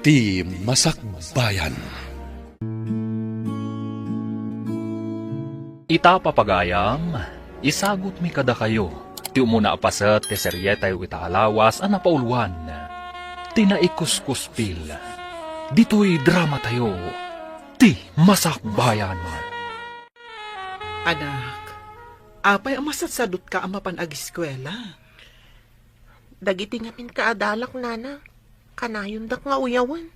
Ti Masakbayan. Ita papagayam, isagot mi kada kayo. Ti umuna apasat ti seryetay italawas ang napauluan. Tinaikuskuspil. Dito'y drama tayo. Ti Masakbayan. Anak, apay ang masatsadot ka ang mapanag-eskwela. Dagiti nga pinkaadalak, nana. Kanayon dak nga uyawan.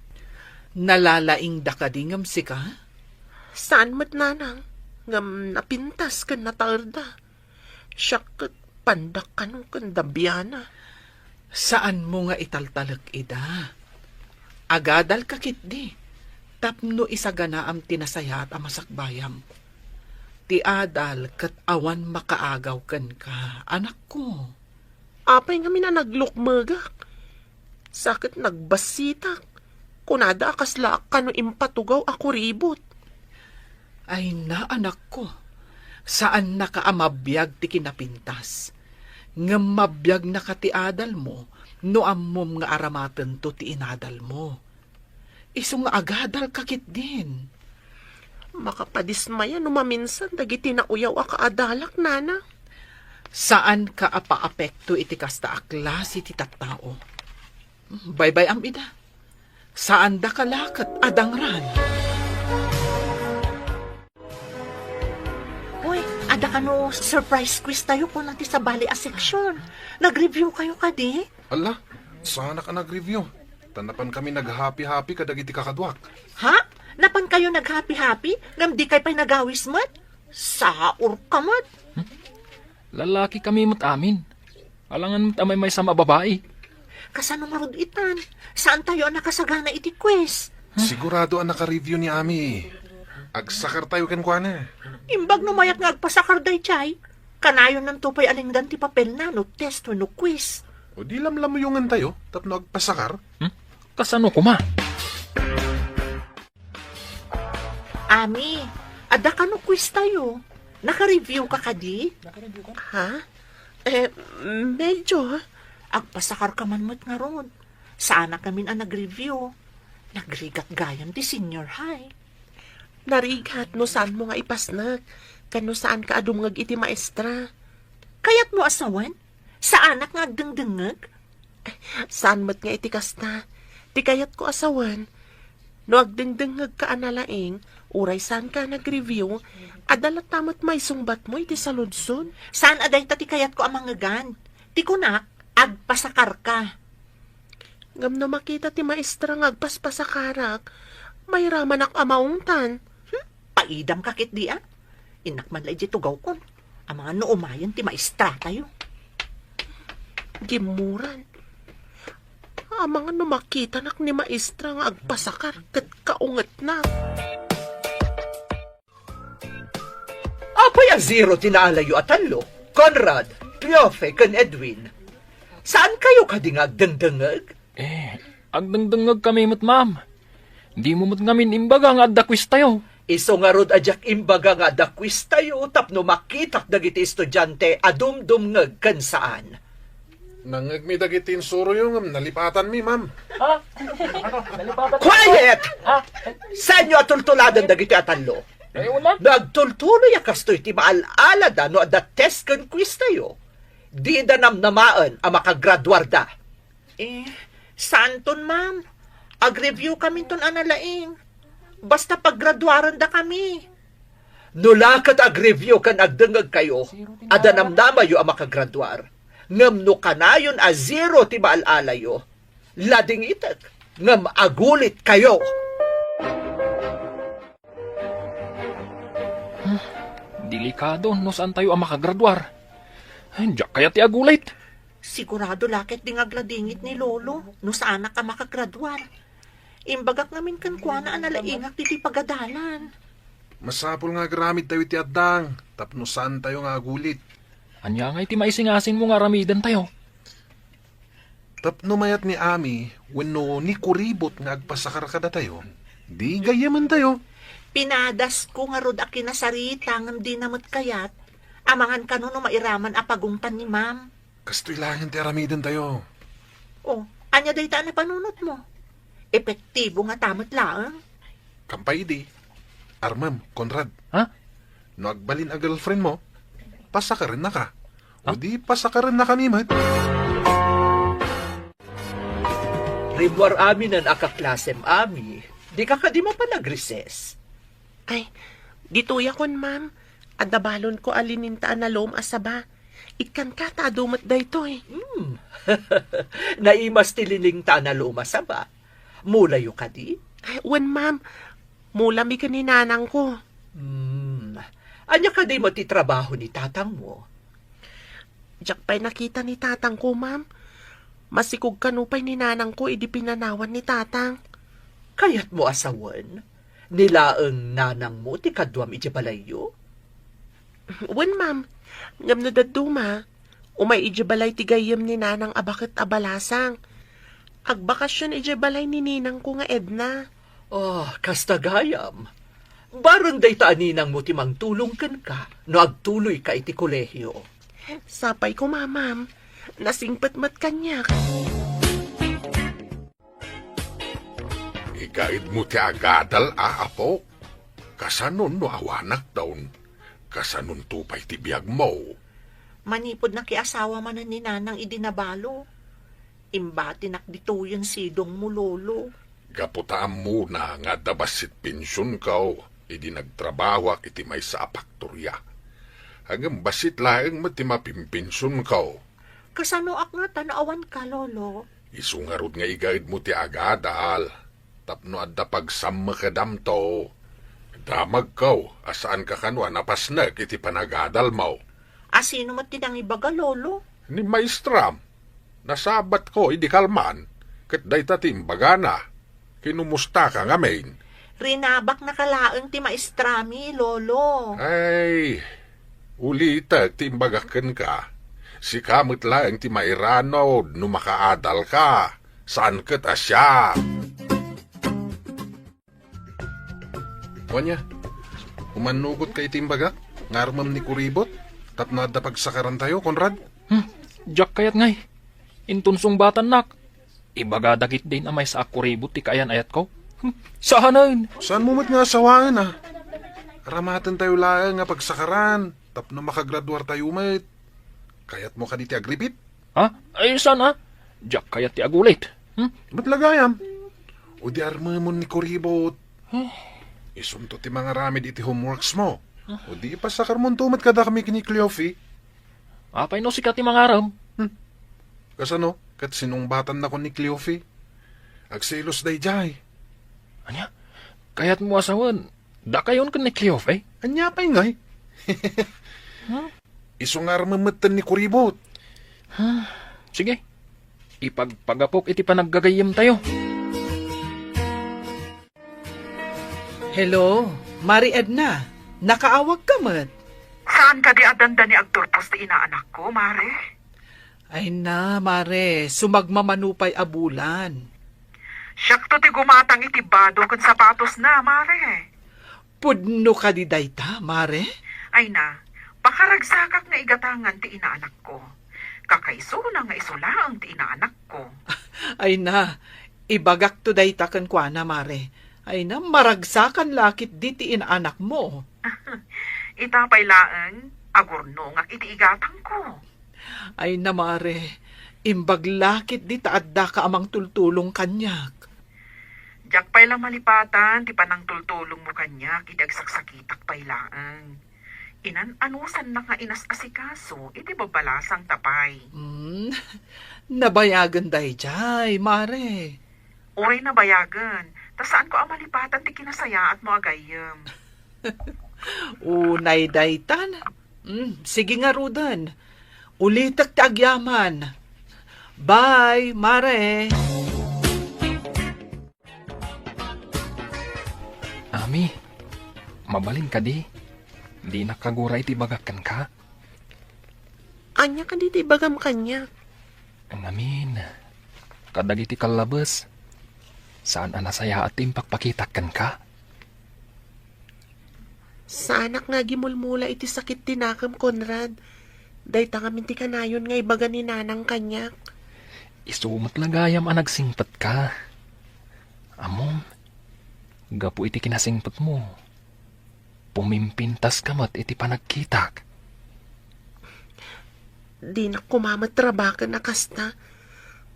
Nalalaing da ka dingam si ka? Saan mat, nanang? Ngam napintas kan natarda. Siyak pandak kanong kandabiyana. Saan mo nga italtalag ida? Agadal kakit di. Tapno isagana am tinasayat ang masakbayam. Ti adal kat awan makaagaw kan ka, anak ko. Apay nga naglukmagak. Sakit nagbasitak. Kunada akasla kano impatugaw ako ribot. Ay na, anak ko. Saan nakaamabiyag ti kinapintas? Ngam mabiyag na katiadal mo, no ammom nga aramatan to ti inadal mo. Iso nga agadal kakit din. Makapadismaya numaminsan dagiti na uyaw akaadalak, nana. Saan ka apa-apekto iti kasta aklas iti tattao? Bye-bye am ida. Saan da kalakat adangran? Uy, ada ka no surprise quiz tayo po natin sa Bali A section. Nag-review kayo kadi? Ala, sana ka nag-review. Tanapan kami nag-happy-happy kadagiti kakadwak. Ha? Napan kayo nag-happy-happy? Ngam di kay pa'y nagawis mat? Saur ka mat? Lalaki kami mo't amin. Alangan mo't amay may sama babae. Kasano marod itan? Saan tayo ang nakasagana iti quiz? Sigurado ang naka-review ni Ami. Agsakar tayo kenkwana. Imbag no mayat nga agpasakar day chay. Kanayon ng tupay alingdan ti papel na no test no quiz. O di lamlamuyungan tayo, tapno agpasakar. Kasano kuma? Ami, ada ka no quiz tayo. Naka-review ka kadi? Ha? Medyo. Agpasakar ka man mo't nga ron. Saan na kami ang nag-review? Nagrigat gayan ti senior high. Narigat no saan mo nga ipasnag. Kano saan ka adumngag iti maestra. Kayat mo asawan? Saan nga agdengdengag? Saan mat nga iti kasta. Ti kayat ko asawan. No agdengdengag ka analaing, uray saan ka nag-review, adalat tamat may sungbat mo iti saludsod. Saan aday tati kayat ko amang ngagan? Ti kunak, agpasakar ka. Ngam no makita ti maestra nga agpaspasakarak, may raman ak amaungtan. Paidam kakit di ah. Inak man lay tugaw kon. Ang mga noomayan ti maestra tayo. Gimuran. Ang mga no makita nak ni maestra nga agpasakar kat kaungat na. Apay ang zero tinaalayo at talo? Conrad, Piofe, kan Edwin. Saan kayo kadingag dengdengag? Agdangdangag kami mo't ma'am. Di mo mo't ngamin imbaga nga adda quiz tayo. Iso nga rod adyak imbaga nga dakwis tayo tapno makitak dagiti estudyante adumdumngag kan saan. Nangagmi dagiti insuro yung nalipatan mi, ma'am. Quiet! Saan nyo atultuladan dagiti atalo? Nagtultuloy akastoy ti maalala no ada test kan quiz tayo. Di da namnamaan ang makagraduar da. Saan ton ma'am? Ag-review kami ton analaing. Basta paggraduaran da kami. Nulakat ag-review kan agdengag kayo, ada namnamayo ang makagraduar. Ngam no kanayon a zero ti maalalayo. Lading itak, ngam agulit kayo. Delikado no saan tayo ang makagraduar. Diyak kaya ti agulit. Sigurado lakit ding agladingit ni Lolo no saan na ka makagraduar. Imbagak namin kan kuana analaingak ti pagadalan. Masapol nga gramid tayo ti addang, tapno saan tayo nga agulit. Anya nga iti maisingasing mo nga ramidan tayo. Tapno mayat ni Ami, wenno ni kuribot nga agpasakar kada tayo, di gayaman tayo. Pinadas ko nga rod akinasarita ngam di namot kayat. Amangan ka no mairaman apagungtan ni ma'am. Kastoy lang ti aramidan tayo. Oh, anya day ta na panunot mo. Epektibo nga tamat laang. Kampay di. Armam, Conrad. Ha? No agbalin ang girlfriend mo, pasa ka rin na ka. O di pasa ka rin na kami, mat. Ribwar amin ang akaklasem ami. Di ka di mo pa nag-recess. Ay, gituya kon, ma'am. Adabalon ko alinintaan na lom asaba. Ikan ka tadumat da ito eh. Naimas tililing ta na lumasa ba? Mulayo ka di? Ay, wan, ma'am. Mula mi kaninanang ko. Anya ka di mo titrabaho ni tatang mo? Diyak pa'y nakita ni tatang ko, ma'am. Masikog kanupay ni nanang ko, idi pinanawan ni tatang. Kayat mo asawan? Nilaang nanang mo ti kadwam iti balayo? Wan, ma'am. Ngam no daduma. Umay iji balay ti gayem ni nanang abakit abalasang. Agbakasyon iji balay ni ninang ko nga Edna. Oh, kastagayam. Barang day taaninang mo ti mangtulong ken ka, no agtuloy ka iti kolehyo. Sapay ko, ma'am. Nasingpatmat kanyak. Igaid mo ti agadal, apo. Kasanon no awanak daun. Kasanon tupay ti biyag mo. Manipod na kiasawa man ni nanang idinabalo. Imbati nakdituyon sidong mo, lolo. Gaputaan mo na nga dabasit pensyon kao. Idi nagtrabawak iti may sa apaktorya. Hanggang basit laeng mati mapimpensyon kao. Kasano ak nga tanaawan ka, lolo? Isungarod nga igaid mo ti agadal. Tapno adda pagsamma ka damto. Damag kao, asaan ka kanwa napasnag iti panagadal mo. Asino mat tinang ibaga, lolo? Ni maestram. Nasabat ko, idi kalman. Kat day tatimbaga na. Kinumusta ka nga main. Rinabak na kalaang ti maestrami, lolo. Ay, ulitag timbagakan ka. Si kamot lang ti mairano no makaadal ka. Saan kat asya? Wanya, umanugot kay timbagak. Ngarmam ni kuribot. Tapno adda pagsakaran tayo, Conrad. Jack kayat ngay. Intunsong batan nak. Ibagadagit din amay sa akuribot ti kayan ayat ko. Saanan? Saan mo mat nga asawaan, ah? Aramatan tayo lang nga pagsakaran. Tapno makagraduar tayo, mate. Kayat mo ka di ti agripit? Ha? Ay, sana? Jack kayat ti agulit. Ba't lagayam? O di armamon ni kuribot. Isunto ti mga ramid iti homeworks mo. O di pasakar mo tumat kada kami kini Cleofi. Apay no sikat ti mga aram. Kasano? Kat sinungbatan na ko ni Cleofi. Agselos day jay. Anya? Kayat mo asawan. Da kayon kan ni Cleof eh. Anya pa'y ngay. Isungar mamatan ni kuribot. Sige. Ipagpagapok iti panaggagayim tayo. Hello, Mari Edna. Nakaawag ka man. Saan ka di adanda ni agturpos ti inaanak ko, Mare? Ay na, Mare, sumagmamanupay abulan. Siyak to ti gumatang itibado kan sapatos na, Mare. Pudno ka di dayta, Mare? Ay na, pakaragsakak nga igatangan ti inaanak ko. Kakaiso na nga isulaang ti inaanak ko. Ay na, ibagak to dayta kan kwa na, Mare. Ay na, maragsakan lakit di ti inaanak mo. Itapay laan, agurno nga iti igatang ko. Ay na, Mare, imbaglakit di taadda ka amang tultulong kanyak. Diyak pa'y lang malipatan, ti panang tultulong mo kanyak, idagsaksakitak pa'y laan. Inan-anusan na nga inas asikaso, iti babalasang tapay. Nabayagan day jay, Mare. Uray na bayagan, ta saan ko ang malipatan ti kinasaya at mo agayem. Unay daytan. Sige nga, Rudan. Ulitak ti agyaman. Bye, Mare. Ami, mabalin ka di. Di nakaguray ti bagakan ka. Anya ka dito ibagam kanya. Ang amin, kadagiti kalabas. Saan anasaya at impakpakitakan ka? Sa anak nga gimulmula iti sakit tinakam, Conrad. Day tangamin ti kanayon nga ibaga ni nanang kanyak. Isumat lagayam ang nagsingpat ka. Gapu iti kinasingpot mo. Pumimpintas kamat iti panagkitak. Di na kumamatrabakan na kasta.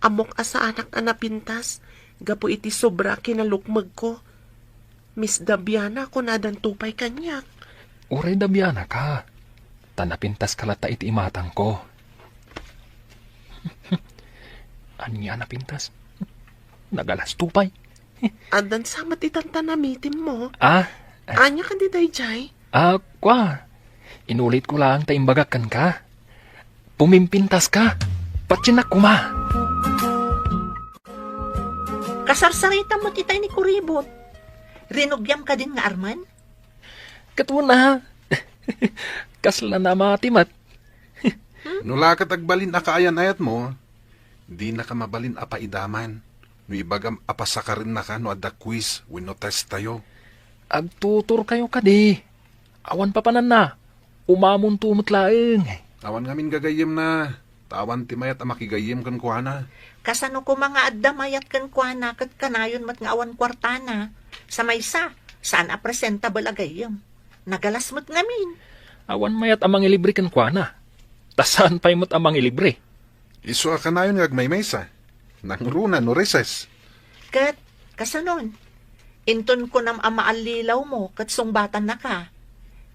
Amok asa anak anapintas. Gapu iti sobra kinalukmag ko. Miss Dabiana ko nadan tupay kanyak. Uray Dabiana ka. Tanapintas kalata iti imatang ko. Anya napintas? Nagalas tupay. Adan samat itang tanamitin mo. Anya ka di dayjay? Kwa. Inulit ko lang taimbagakan ka. Pumimpintas ka. Patsinak kuma. Kasarsarita mo titay ni Kuribot. Rinugyam ka din nga Arman? Katwa na. Kasla na matimat. Nulakat agbalin akaayan ayat mo, di na ka mabalin apaidaman. No ibagam apasakarin na ka no adda quiz wenno test tayo. Agtutur kayo kadi. Awan pa panan na. Umamon tumot laeng. Awan ngamin gagayem na. Tawan timayat ang makigayem kan kuana. Kasano ko mga adda mayat kan kuana kat kanayon mat nga awan kwartana. Sa maysa, saan a presentable agayam. Nagalas mo't ngamin. Awan mayat amang ilibre kan kwa na. Tasan pa'y mo't amang ilibre. Iso ka na yun ngagmay maysa. Nangruna no reses. Kat, kasanon. Inton ko nam amaalilaw mo kat sungbatan na ka.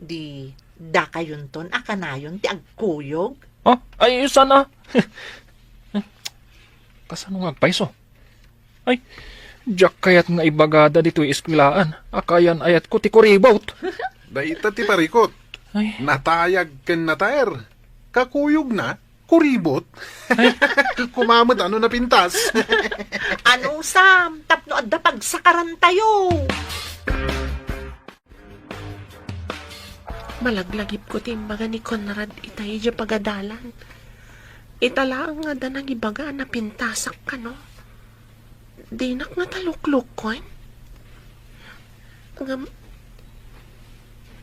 Di, da kayon ton akanayon ti agkuyog. Ay, sana. Kasano nga agpaiso? Ay, diyak kayat nga ibagada dito'y eskwilaan. Akayan ayat ko ti kuribot. Daita ti parikot. Ay. Natayag ken nataer. Kakuyog na, kuribot. Kumamot ano na pintas. Ano Sam, tapno adda pagsakaran tayo. Malaglagip ko timbaga ni Conrad itay dya pagadalan. Italaang nga danang ibaga na pintasak ka no. Dinak nga talukluk ko eh.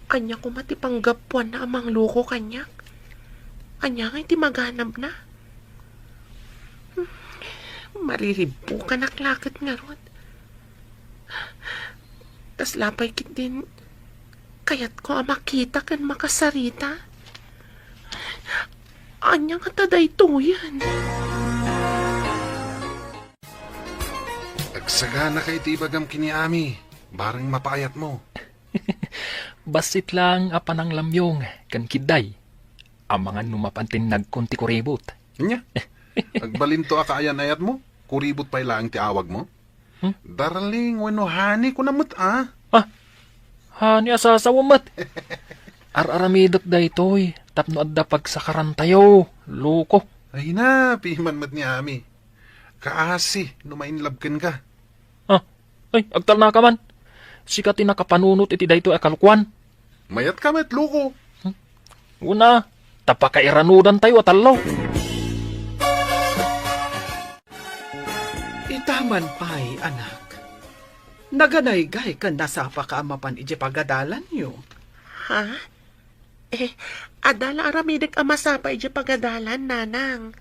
Anya ko matipanggapuan na amang luko kanyak. Anya nga iti maganap na. Mariribo ka naklakit nga ron. Tas lapay kit din kayat ko makita kan makasarita. Anya nga taday to yan. Agsagana kay ti ibagam kiniami. Barang mapayat mo. Basit lang apanang lamyong kan kiday. Ang mga numapantin nagkunti kuribot. Nya? Agbalin to akaayan ayat mo? Kuribot pa'y lang ti awag mo? Darling, wano hani ko namot Hani asasawamat. Ar-aramidot da ito'y. Tapno adda pagsakaran tayo. Loko. Ay na, piman mat ni Ami. Kaasi, numainlabken ka. Ay, agtal na ka man. Sikat nakapanunot iti dayto akalkuan. Mayat ka met, loko. Una, tapakairanudan tayo atalaw. Itaman pa'y, anak. Naganaygay kan nasapa ka amapan iti pagadalan niyo. Ha? Adala aramidek amasapa iti pagadalan, nanang.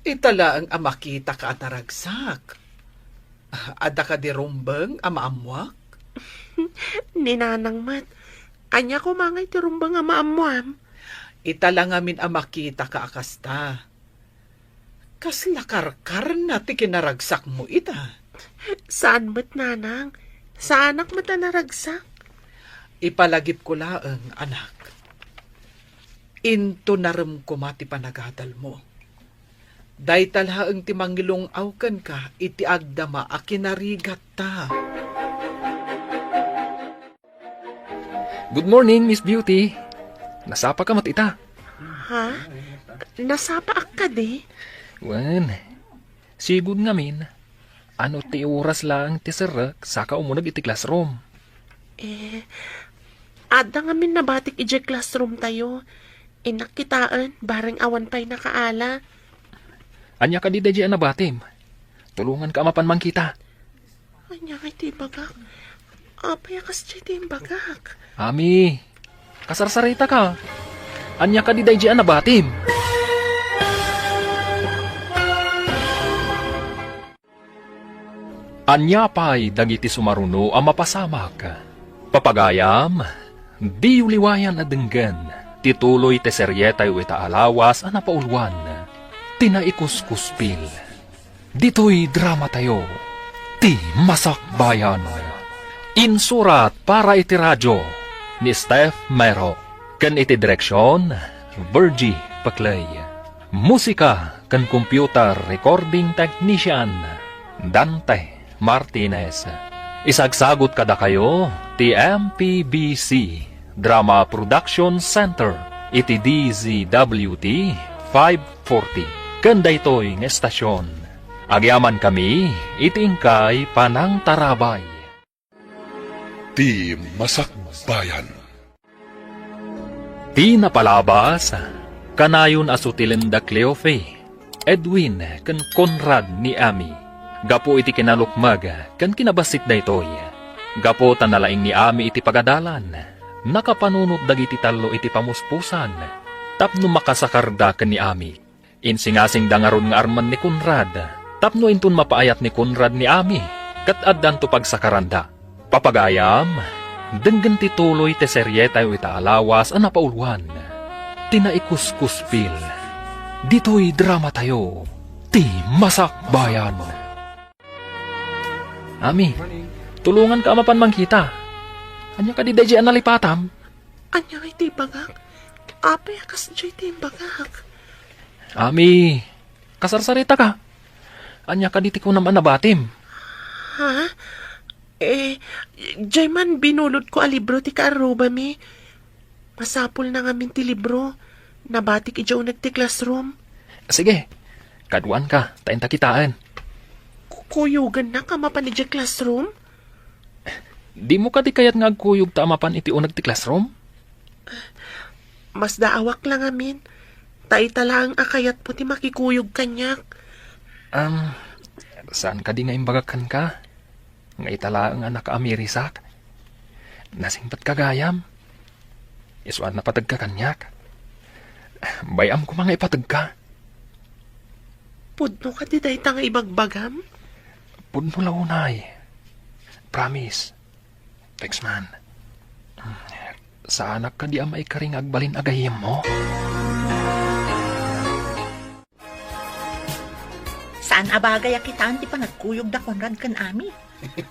Itala ang amakita ka at naragsak. Ada ka di rumbang amaamwak? Ninanang mat. Anya ko mangay ti rumbang amaamuam. Itala ngamin amakita ka akasta. Kaslakarkar na ti kinaragsak mo ita. Saan mat, nanang? Saan anak mat na naragsak? Ipalagip ko laang, anak. Into naram ko mati panagadal mo. Daytalhaang ti mangilong awkan ka, iti agdama a kinarigat ta. Good morning, Miss Beauty. Nasapa ka matita. Ha? Nasapa ak ka di? Wan, sigud ngamin. Ano ti oras lang ti serak saka umunag iti classroom. Ada ngamin nabatik iti classroom tayo. Inakitaan, bareng awan pa'y nakaala. Anya ka di da na batim. Tulungan ka mapan man kita. Anya nga iti bagak. Apayakas iti bagak. Ami, kasarsarita ka. Anya ka di da na batim. Anya pa'y dagiti sumaruno ang mapasamak. Papagayam, di uliwayan na denggan, tituloy te seryetay ita alawas ang napaulwan. Tinaikus-kuspil. Dito'y drama tayo, ti Masakbayan. Insurat para iti radyo ni Steph Mero. Kan iti direksyon, Virgie Paclay. Musika kan computer recording technician, Dante Martinez. Isagsagot kada kayo, ti MPBC Drama Production Center, iti DZWT 540. Kanda ito'y ng estasyon. Agyaman kami, itingkay panang tarabay. Ti Masakbayan. Ti napalabas, kanayon asutilin da Cleofe, Edwin, kan Conrad ni Ami. Gapo iti kinalukmag, kan kinabasit da ito'y. Gapo tanalaing ni Ami iti pagadalan. Nakapanunot dagiti talo iti pamuspusan. Tapno makasakarda kan ni Ami. Insingasing dangaron nga arman ni Conrad. Tapno intun mapaayat ni Conrad ni Ami. Kat addan to pagsakaranda. Papagayam, denggan ti tuloy te seryetay ita alawas ang napaulwan. Tinaikus-kuspil. Dito'y drama tayo, ti Masakbayan. Ami, tulungan ka mapan mangkita. Anya ka di dahi ang nalipatam? Anya iti bagak. Apay akas dyan iti bagak. Ami, kasarsarita ka. Anya ka di ti ko naman nabatim. Ha? Dyan man binulod ko a libro ti kaaruba mi. Masapul na ngamin ti libro. Nabatik ijaw nagti classroom. Sige, kaduan ka, tayo takitaan. Kuyugan na ka mapan iti classroom? Di mo ka di kayat nga agkuyog tamapan iti unag ti classroom? Mas daawak lang amin. Taita lang akayat po ti makikuyog kanyak. Saan ka di nga imbagakan ka? Nga itala nga nakaamirisak. Nasingpat kagayam. Isuan na patag ka kanyak. Bayam ko mga ipatag ka. Pudno ka di dayta nga ibagbagam? Pudno launay. Promise. Thanks man. Sa anak ka di amay karing agbalin agayim mo. Saan abagay akitaan ti panagkuyog da Conrad kan Ami?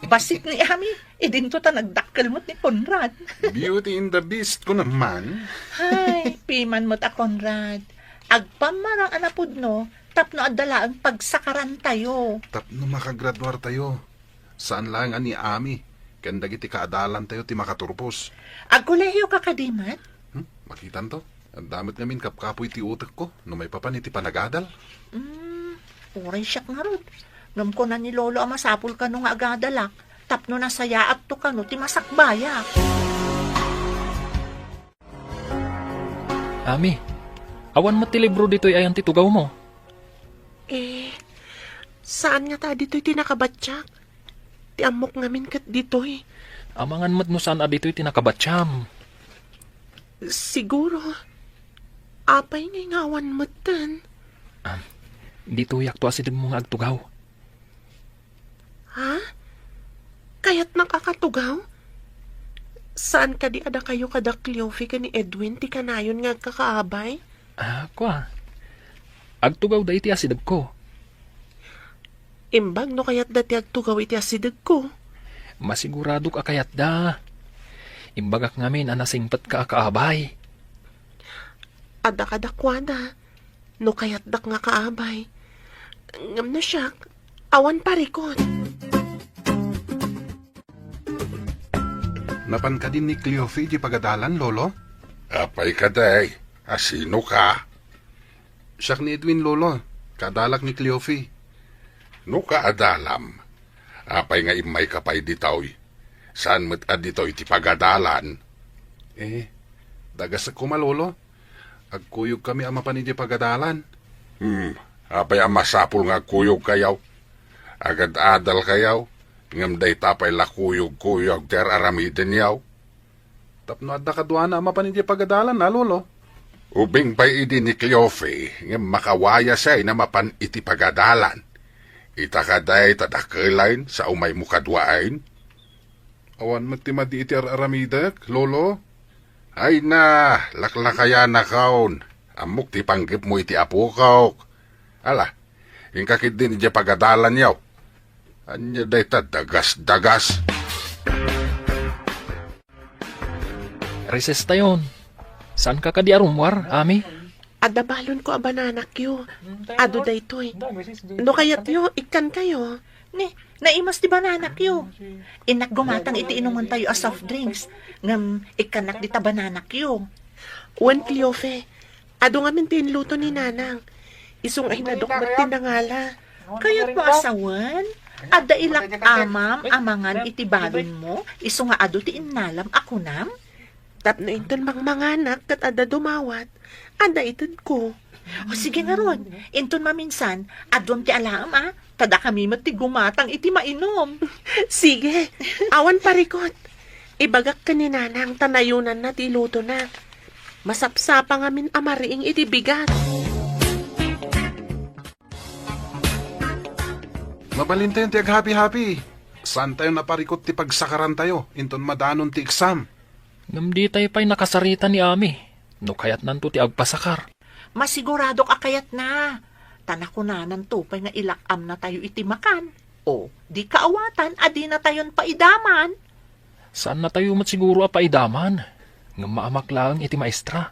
Basit ni Ami, idinto ta nagdakkelmot ni Conrad. Beauty and the Beast ko naman. Hay, piman mo ta Conrad. Agpamarang anapod no, tapno adala ang pagsakaran tayo. Tapno makagraduar tayo. Saan lang ani Ami? Kanda giti kaadalan tayo ti makaturpos. Agkolehiyo ka kadimat? Makitan to. Ang damit ngamin kapkapoy ti utak ko. No may papan iti panagadal. Uray siyak nga rod. Ngam ko na ni Lolo ang masapul ka nung agadalak. Tapno na sayaat to ka no, ti Masakbaya. Ami, awan mo ti libro dito'y ayan ti tugaw mo. Saan nga ta dito'y tinakabatsak? Ti amok ngamin kat dito'y. Amangan mat no saan dito'y tinakabatsyam. Siguro. Apay ngay ngawan matan. Dito yak to asidag mo nga agtugaw. Ha? Kaya't nakakatugaw? Saan ka di ada kayo kada Cleofe ka ni Edwin ti kanayon nga kakaabay? Kwa. Agtugaw da iti asidag ko. Imbag no kaya't dati agtugaw iti asidag ko. Masigurado ka kayat da. Imbagak ngamin anasingpat ka kaabay. Ada kadakwada. No kaya't dak nga kaabay. Ngam na siya, awan parikot. Napan ka din ni Cleofe di pagadalan, Lolo? Apay ka day. Asino ka? Siyak ni Edwin, Lolo. Kadalak ni Cleofe. No ka adalam. Apay nga imay kapay ditaw. Saan mo't adito iti pagadalan? Dagas ako malolo. Agkuyog kami ama pa ni di pagadalan. Apay ang masapul nga kuyog kayaw. Agad adal kayaw. Ngam day tapay la kuyog-kuyog ter aramiden yaw. Tapno adda kadwana ama pa ni di pagadalan na, Lolo. Ubing pa'y idi ni Cleofe, ngam makawaya siya na mapan iti pagadalan. Itakaday tadakelain sa umay mo kadwain. Awan matimadi iti aramidak, lolo. Ay na, laklakaya na kaon. Amok ti panggip mo iti apo kaok. Ala, ingkakit din iti pagadalan yaw. Anya day ta dagas-dagas. Recess tayon. Saan ka kadi arumwar, Ami? Adabalon ko a bananak yo. Ado daytoy. No kayat yo, ikan kayo. Ni, naimas di bananak yo. Inak gumatang iti inuman tayo a soft drinks. Ngam, ikanak di ta bananak yo. Wan Cleofe, ado nga min tinluto ni Nanang. Isong ay nadokmat tinangala. Kaya't mo asawan? Ada ilak amam, amangan iti balon mo, iso nga ado ti inalam ako nam? Tapno inton mangmanganak kat ada dumawat. Ada itid ko. O sige nga ron, inton maminsan, adon ti alam tada kami mati gumatang iti mainom. Sige, awan parikot. Ibagak ka ni Nanang tanayunan na tiluto na. Masapsapa nga min amariing iti bigat. Mabalintayon ti ag-happy-happy. Saan tayo naparikot ti pagsakaran tayo? Inton madanon ti exam. Ngam di tayo pa'y nakasarita ni Ami. No kayat nanto ti agpasakar. Masigurado ka kayat na. Tanako na ng tupay nga ilakam na tayo iti makan. O, di kaawatan, adi na tayon paidaman. Saan na tayo matsiguro a paidaman? Ngam maamak lang iti maestra.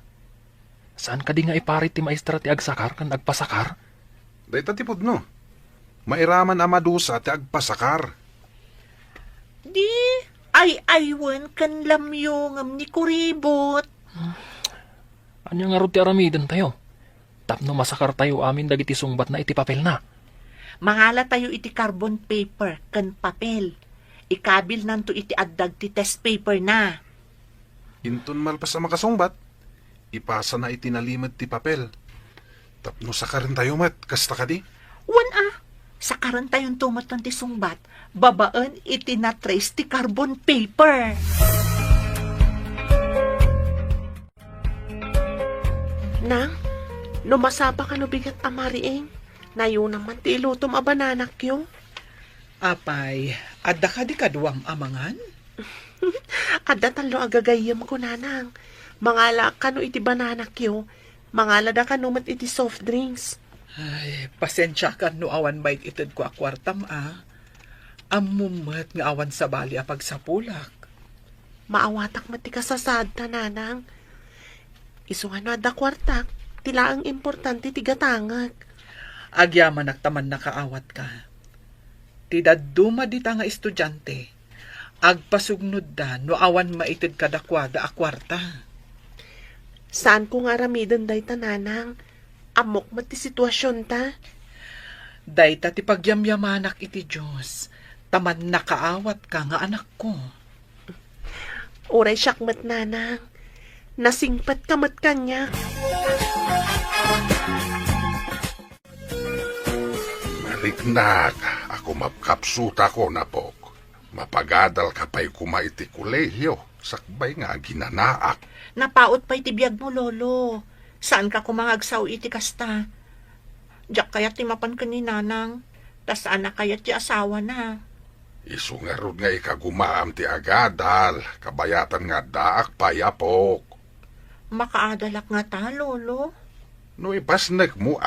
Saan ka di nga iparit ti maestra ti agsakar kan agpasakar? Dahita tipod no. Mairaman amadusa ti agpasakar. Di, ay aywan kan lamyo ngam ni kuribot. Anya nga ro ti aramidan tayo? Tapno masakar tayo amin dagiti sungbat na iti papel na. Mangala tayo iti carbon paper kan papel. Ikabil nanto iti addag ti test paper na. Inton malpas ang makasungbat, ipasa na itinalimad ti papel. Tapno sakarin tayo mat, kasta ka di? Wan sakaran tayong tumatan ti sungbat, babaan iti na-trace ti carbon paper. Nang, numasapa ka no bigat amariing. Nayo naman ti ilutom a bananak yo. Apay, adda ka di kaduam amangan? Adda talo agagayam ko Nanang. Mangala ka no iti bananak yo. Mangala da ka no mat iti soft drinks. Ay, pasensya ka no awan bait itid ko akwartam Amumat nga awan sa bali a pagsapulak. Maawatak mati kasasad ta Nanang. Isuhan no adda kwartak. Tila ang importante ti gatangag. Agyaman naktaman nakaawat ka. Tidaduma dita nga estudyante. Agpasugnod da no awan maitid kadakwada a kwarta. Saan ko nga ramidan day ta Nanang? Amok mati sitwasyon ta. Dayta ti pagyamyamanak iti Diyos. Taman nakaawat ka nga anak ko. Oray syakmat Nanang. Nasingpat kamat kanya. Maliknak, ako mapkapsuta ko na pok. Mapagadal ka pa'y kumaiti kulehiyo. Sakbay nga ginanaak. Napaot pa iti biyag mo, lolo. Saan ka kumangagsaw iti kasta? Diyak kayat timapan ka ni Nanang. Tas anak kayat ti asawa na. Isungarod nga ikagumaam ti agadal. Kabayatan nga daak payapok. Makaadalak nga ta, lolo. No ipasnek mo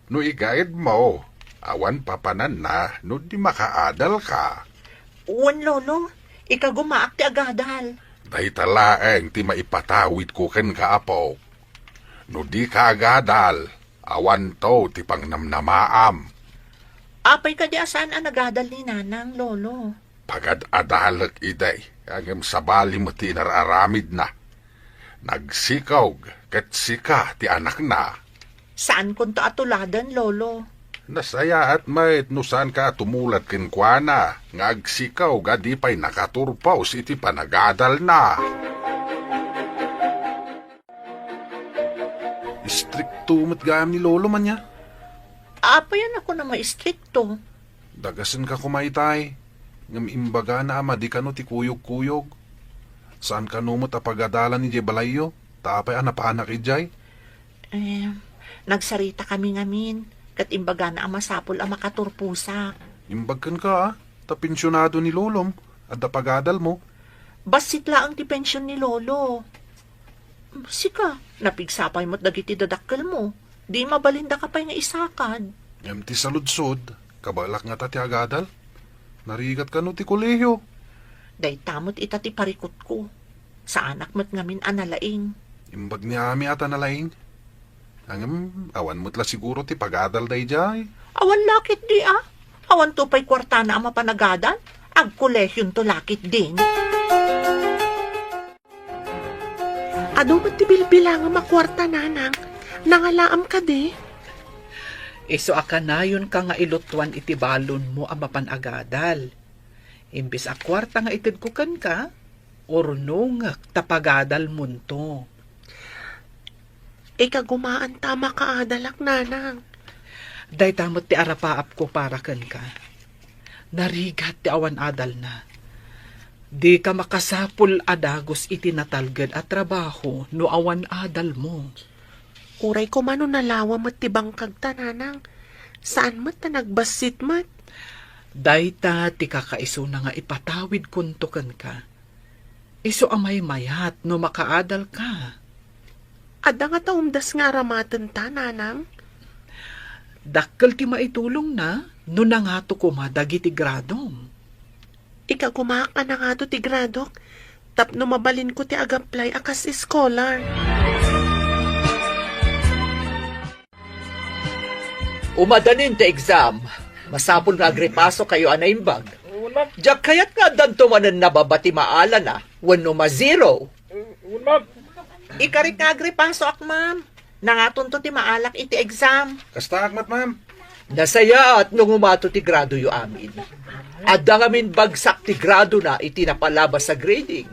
No igaid mo. Awan papanan na no di makaadal ka. Uwan, lolo. Ikagumaak ti agadal. Dahi talaeng ti maipatawid ko ken kaapok. No di ka agadal, awan to ti pangnamnamaam. Apay ka di asan ang nagadal ni Nanang, lolo. Pagad-adalak iday, agam sabali mo ti nararamid na. Nagsikaw, ket sika ti anak na. Saan kunto atuladan, lolo? Nasaya at mait no saan ka tumulat kinkwana, nga agsikaw gadi pa'y nakaturpaw iti panagadal na. Istrikto matgayam ni Lolo man niya. Apayan ako na maistrikto. Dagasan ka kumaitay. Ngam imbaga na ama di ka no ti kuyog-kuyog. Saan ka numot a pagadalan ni Jebalayo? Tapay anapanak ijay. Nagsarita kami ngamin. kat imbaga na ang masapol ang makaturpusa. Imbagkan ka tapensyonado ni lolom at dapagadal mo. Basit la ang ti pensyon ni Lolo. Sika, napigsapay mo't dagiti dadakkel mo. Di mabalinda ka pa nga isakad. Ngam ti saludsod, kabalak nga ti agadal. Narigat ka no ti kolehiyo. Day tamot ita ti parikot ko. Sa anak mo't ngamin analaing. Imbag ni Ami ata nalaing. Angam, awan mo't la siguro ti pagadal day jay. Awan lakit di Awan to pa'y kwarta na ang mapanagadan. Ag kolehyon to lakit din. Ado ba't ti bilbilang ang makwarta, nanang? Nangalaam ka di? Iso akanayon ka nga ilutuan iti balon mo ang mapanagadal. Imbis a kwarta nga itid kukan ka, orno nga tapagadal mo to. Ikagumaan tama ka adalak, nanang. Day tamot ti arapaap ko para kan ka. Narigat ti awan adal na. Di ka makasapul adagos iti natalged at trabaho no awan adal mo. Uray ko mano nalawa mat ti bangkag ta, nanang. Saan mat na nagbasit mat? Day ta ti kakaiso na nga ipatawid kuntukan ka. Iso amay mayat no makaadal ka. Ada nga taumdas nga aramatan ta, nanang. Dakkel ti maitulong na no nangato kumadag iti gradom. Ikagumaak ka na nga to ti gradok. Tapno mabalin ko ti agaplay akas scholar. Umadanin ti exam. Masapol nga agripaso kayo anaimbag. Diyak kayat nga danto manan nababati maala na. Wano ma-zero. Ikarit nga agripaso ak, ma'am. Nangaton to ti maalak iti exam. Kasta akmat, ma'am. Nasaya at nung umato ti grado yu amin. Adda ngamin bagsak ti grado na iti napalabas sa grading.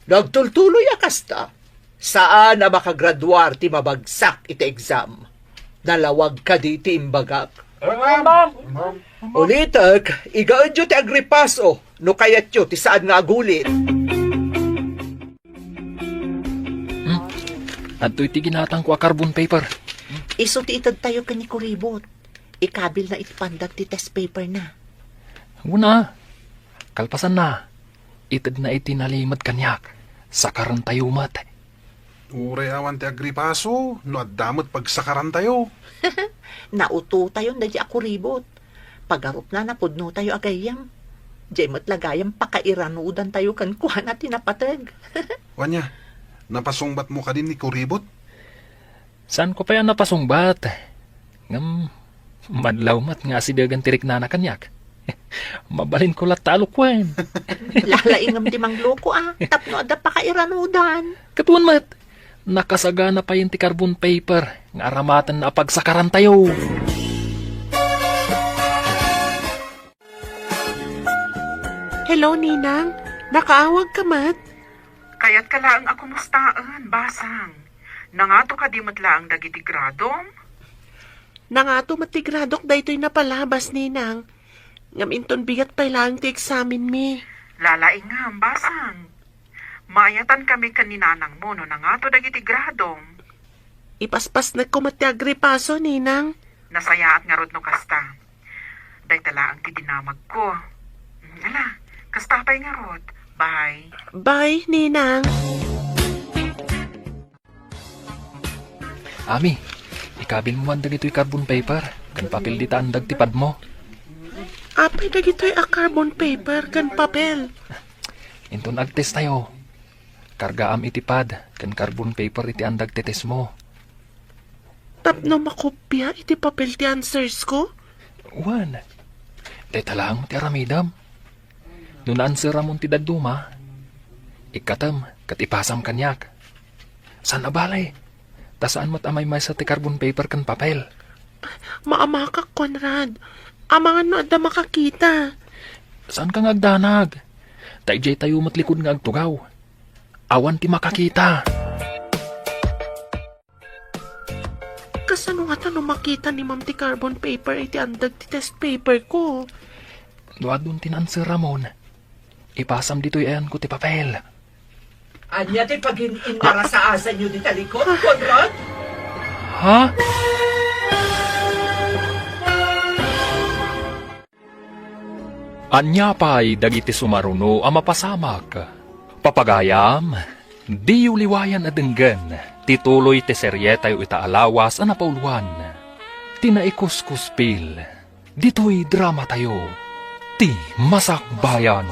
Nagtultuloy akasta. Saan na makagraduar ti mabagsak iti exam? Nalawag ka di ti imbagak. Ulitak, igaon ti agripaso, no kayat yu ti saan nga agulit. Adto iti ginatang ko a carbon paper. Iso ti itad tayo ka ni Kuribot. Ikabil na itipandag ti test paper na. Una, kalpasan na. Itid na iti nalimad kanyak. Sakaran tayo mat. Uray awan ti agripaso, no addamot pagsakaran tayo. Nauto tayo na di ako ribot. Pagarup na napudno tayo agayam. Di mo't lagayam pakairanudan tayo kan kuha na tinapatag. Wanya, napasungbat mo ka din ni Kuribot? Saan ko pa yan napasungbat? Madlaw mat nga si dagan tirik na kanyak. Mabalin ko latalo kwen. Lalaingam ti mangloko Tapno ada pakairanudan. Katuan mat, nakasagana pa yung ti carbon paper. Nga aramatan na pagsakaran tayo. Hello, ninang. Nakaawag ka mat? Kaya't kalaang ako mustaan, basang. Nangato ka di matlaang dagiti gradom? Nangato matigradok daytoy napalabas, ninang. Ngam inton bigat pa lang ti examin mi. Lalaingam, basang. Mayatan kami kaninanang mo no nangato dagiti gradom. Ipaspas na ko mati agripaso, ninang. Nasayaat nga rod no kasta. Day tala ang tidinamag ko. Ala, kasta pa'y nga rod. Bye. Bye, ninang. Ami, ikabil mo man dagito'y carbon paper. Kan papel di taandag tipad mo. Apay dagitoy a carbon paper kan papel. Inton agtest tayo. Kargaam itipad. Kan carbon paper iti andag tetes mo. Tapno makopya iti papel ti answers ko? Wan. Deta lang ti aramidam. Nung na-answer amon ti daduma, ikatam kat ipasam kanyak. San abalay? Tasaan mat amay may sa ti carbon paper kan papel. Maamakak, Conrad. Amangan no adda makakita. Saan ka ngagdanag? Taijay tayo matlikod nga agtugaw. Awan ti makakita. Kasano nga tanong makita ni Ma'am ti carbon paper iti andag ti test paper ko? Duadun tinanswer Ramon. Ipasam dito'y ayan ko ti papel. Anya ti pag-inarasaasan nyo di talikod, Conrad? Ha? Anya pa'y dagiti sumaruno ang mapasamak. Papagayam, di liwayan adenggan, tituloy ti seryetay itaalawas ang napauluan. Tinaikuskuspil, dito'y drama tayo, ti masakbayan.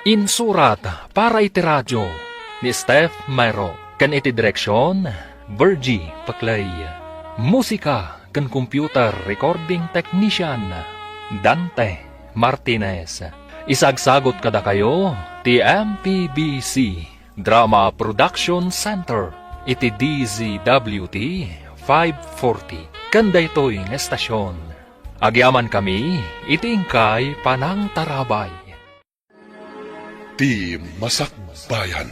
Insurat para iti radyo ni Steph Mayro, kan iti direksyon, Virgie Paclay. Musika kan computer recording technician, Dante Martinez. Isagsagot kada kayo, ti MPBC Drama Production Center, iti DZWT 540. Kanda ito'y ng estasyon. Agyaman kami, itingkay panang tarabay. Ti Masakbayan.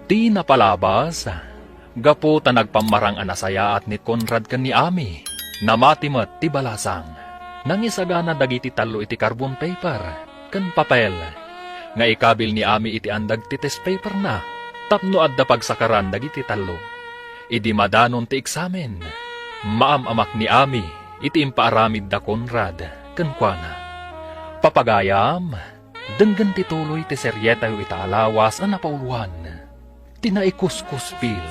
Ti napalabas, gapo ta nagpamarang anasaya at ni Conrad kan ni Ami, namatimat ti balasang. Nangisagana dagiti talo iti carbon paper, kan papel. Nga ikabil ni Ami iti andag ti test paper na, tapno adda pagsakaran dagiti talo. Idi madanon ti eksamen. Maamamak ni Ami, iti impaaramid da Conrad, kan kuana. Papagayam, denggan ti tuloy ti seryeta yu itaalawas ang napauluan. Tinaikuskuspil,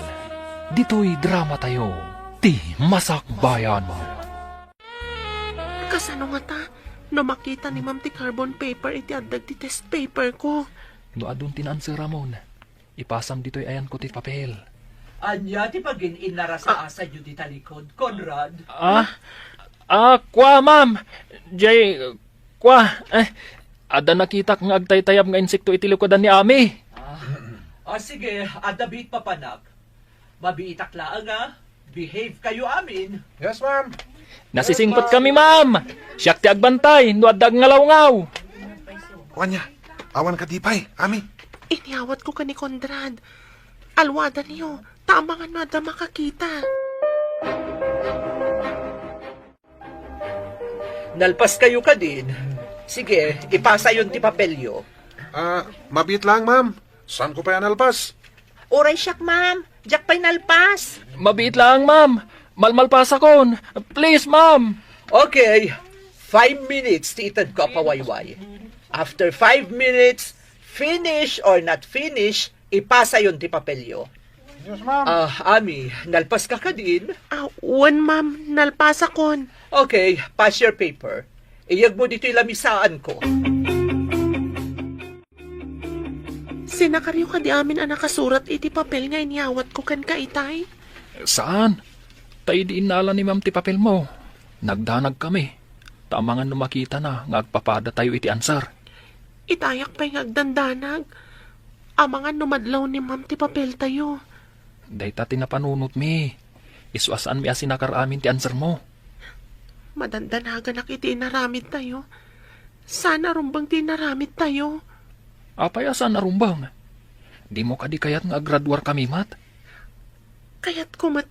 dito'y drama tayo, ti masakbayan. Kasano nga ta? No makita ni ma'am ti carbon paper iti addag ti test paper ko. No adun tinansir Ramon, ipasam dito'y ayan ko ti papel. Anya ti pagin inara sa asa yu di talikod, Conrad. Kwa ma'am, jay, kwa, ada nakitak nga agtaytayab nga insekto iti likodan ni Ami. Sige, adabit papanak. Mabiitak laang behave kayo amin. Yes, ma'am. Nasisingpot kami ma'am, siyak ti agbantay, no adag ngalaw-ngaw. Wanya, awan ka dipay, Ami. Iniawat ko ka ni Conrad. Alwada niyo, tama nga nada makakita. Nalpas kayo ka din. Sige, ipasa yun ti papelyo. Mabit lang, ma'am. Saan ko pa yan alpas? Uray siyak, ma'am. Diyak pa'y nalpas. Mabiit lang ma'am, malmalpasa kon. Please ma'am. Okay, 5 minutes ti itad ko pawayway. After 5 minutes, finish or not finish, ipasa yun ti papelyo. Yes, ma'am. Ami, nalpas ka ka din? Wan ma'am, nalpasa kon. Okay, pass your paper. Iyag mo dito lamisaan ko. Sinakaryo ka di amin ang nakasurat iti papel nga iniawat ko kan ka itay. Saan? Tayo di inala ni ma'am ti papel mo. Nagdanag kami. Tamangan no makita na, nga agpapada tayo iti ansar. Itayak pa'y ngagdandanag. Amangan numadlaw ni ma'am ti papel tayo. Dahita tinapanunot mi. Isuasaan mi asinakar amin ti ansar mo. Madandanagan iti inaramid tayo. Sana rumbang ti inaramid tayo. Apay asan narumbang? Di mo kadi kayat nga graduar kami mat? Kayat kumat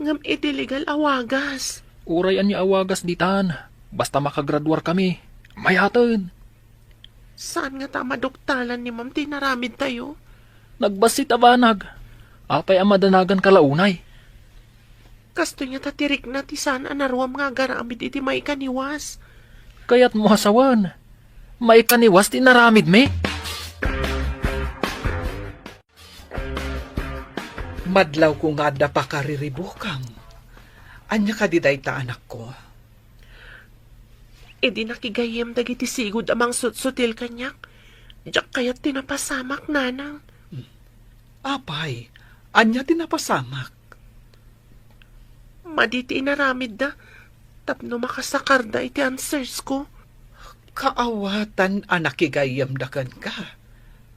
ngam iti legal awagas. Urayan niya awagas ditan. Basta makagraduar kami. Mayatan. Saan nga ta madoktalan ni ma'am tinaramid tayo? Nagbasit abanag. Apay amadanagan kalaunay. Kasto niya tatirik na ti saan anarwam nga garamid iti may kaniwas. Kaya't mo hasawan. May kaniwas tinaramid me. Madlaw ko nga da pa kariribukang. Anya ka di dayta anak ko. Di nakigayem dagiti sigud amang sutsutil kanyak. Diyak kayat tinapasamak nanang. Apay, anya tinapasamak. Maditi inaramid da. Tapno makasakar da iti answers ko. Kaawatan anakigayamdakan ka.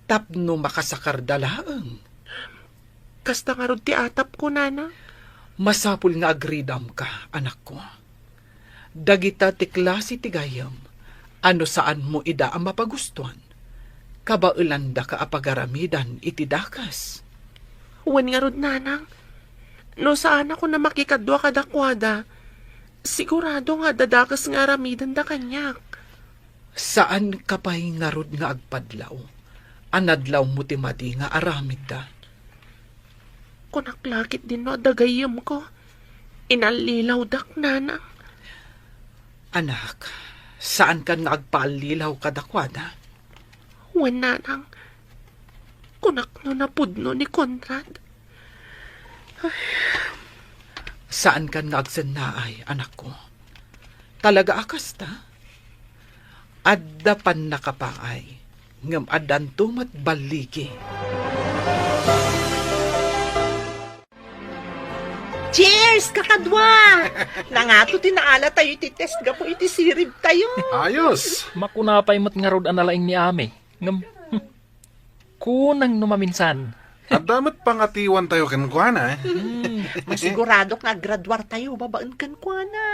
Tapno makasakar dalaang. Kasta nga rod ti atap ko, nana. Masapul nga agridam ka, anak ko. Dagita ti klase ti gayam. Ano saan mo ida ang mapagustuhan? Kabaulanda ka apagaramidan iti dakas. Wan nga rod, nanang. No saan ako na makikadwa kadakwada, sigurado nga dadakas nga aramidan da kanyak. Saan ka pa'y ngarod nga agpadlaw? Anadlaw mo ti madi nga aramid da. Kunaklakit din no dagayam ko. Inalilaw dak, nanang. Anak, Saan kan nga agpaalilaw kadakwada? Wala nang kunak no napudno ni Conrad. Saan kan nga agsannaay, anak ko? Talaga akas ta? Adda pan nakapaay, ngam adan tumat baligi. Cheers, kakadwa! Nangato tinaala tayo iti test ga po iti sirib tayo. Ayos! Makunapay mo't nga rod analaing ni Ami. Ngam, kunang numaminsan. At damat pangatiwan tayo kankwana. Masigurado nga graduar tayo, babaan kan kwa na.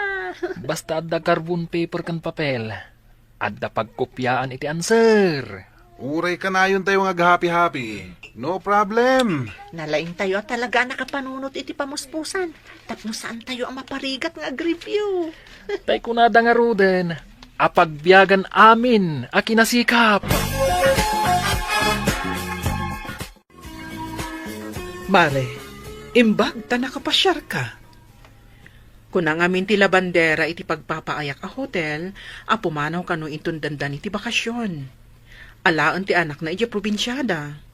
Basta adda carbon paper kan papel. Adda pagkopyaan iti answer. Uray ka na yun tayo nga happy-happy. No problem. Nalaing tayo at talaga nakapanunot iti pamuspusan. Tapno saan tayo ang maparigat nga review. Tay kunada nga ruden. Apagbiyagan amin a kinasikap. Mare, imbag ta nakapasyar ka. Kunang amin ti labandera iti pagpapaayak a hotel, a pumanaw kano itong dandan iti bakasyon. Alaan ti anak na iti probinsyada.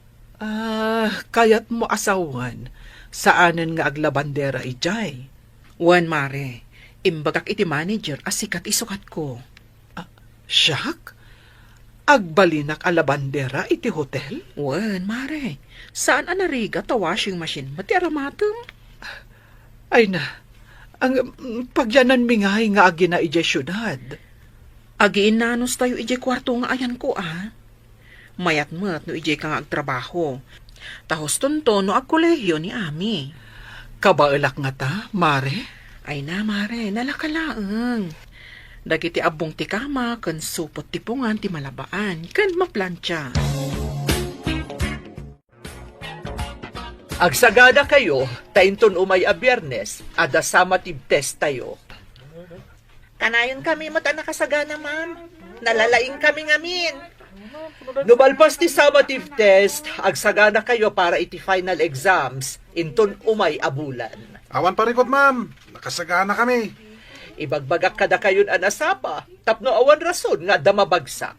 Kayat mo asawan, saanen nga aglabandera ijay. Wan mare, imbagak iti manager as sikat isukat ko. Siyak? Agbalinak a labandera iti hotel? Wan mare, saan anariga ta washing machine mati aramatem? Ay na, ang pagyanan mingay nga agi na ijay syudad. Agiin nanos tayo ijay kwarto nga ayan ko Mayat-mat no ijay ka nga agtrabaho. Tahos tonto no agkolehiyo ni Ami. Kabailak nga ta, Mare? Ay na mare, nalakalaang. Dagiti abong ti kama, kan supot ti pungan ti malabaan, kan maplantya. Agsagada kayo, tainton umay a Biyernes, ada summative test tayo. Kanayon kami mo ta nakasagana, ma'am. Nalalaing kami ngamin. Nubalpas ti summative test, agsagana kayo para iti final exams, inton umay a bulan. Awan parikot, ma'am. Nakasagana kami. Ibagbagak kada kayon anasapa, tapno awan rason nga damabagsak.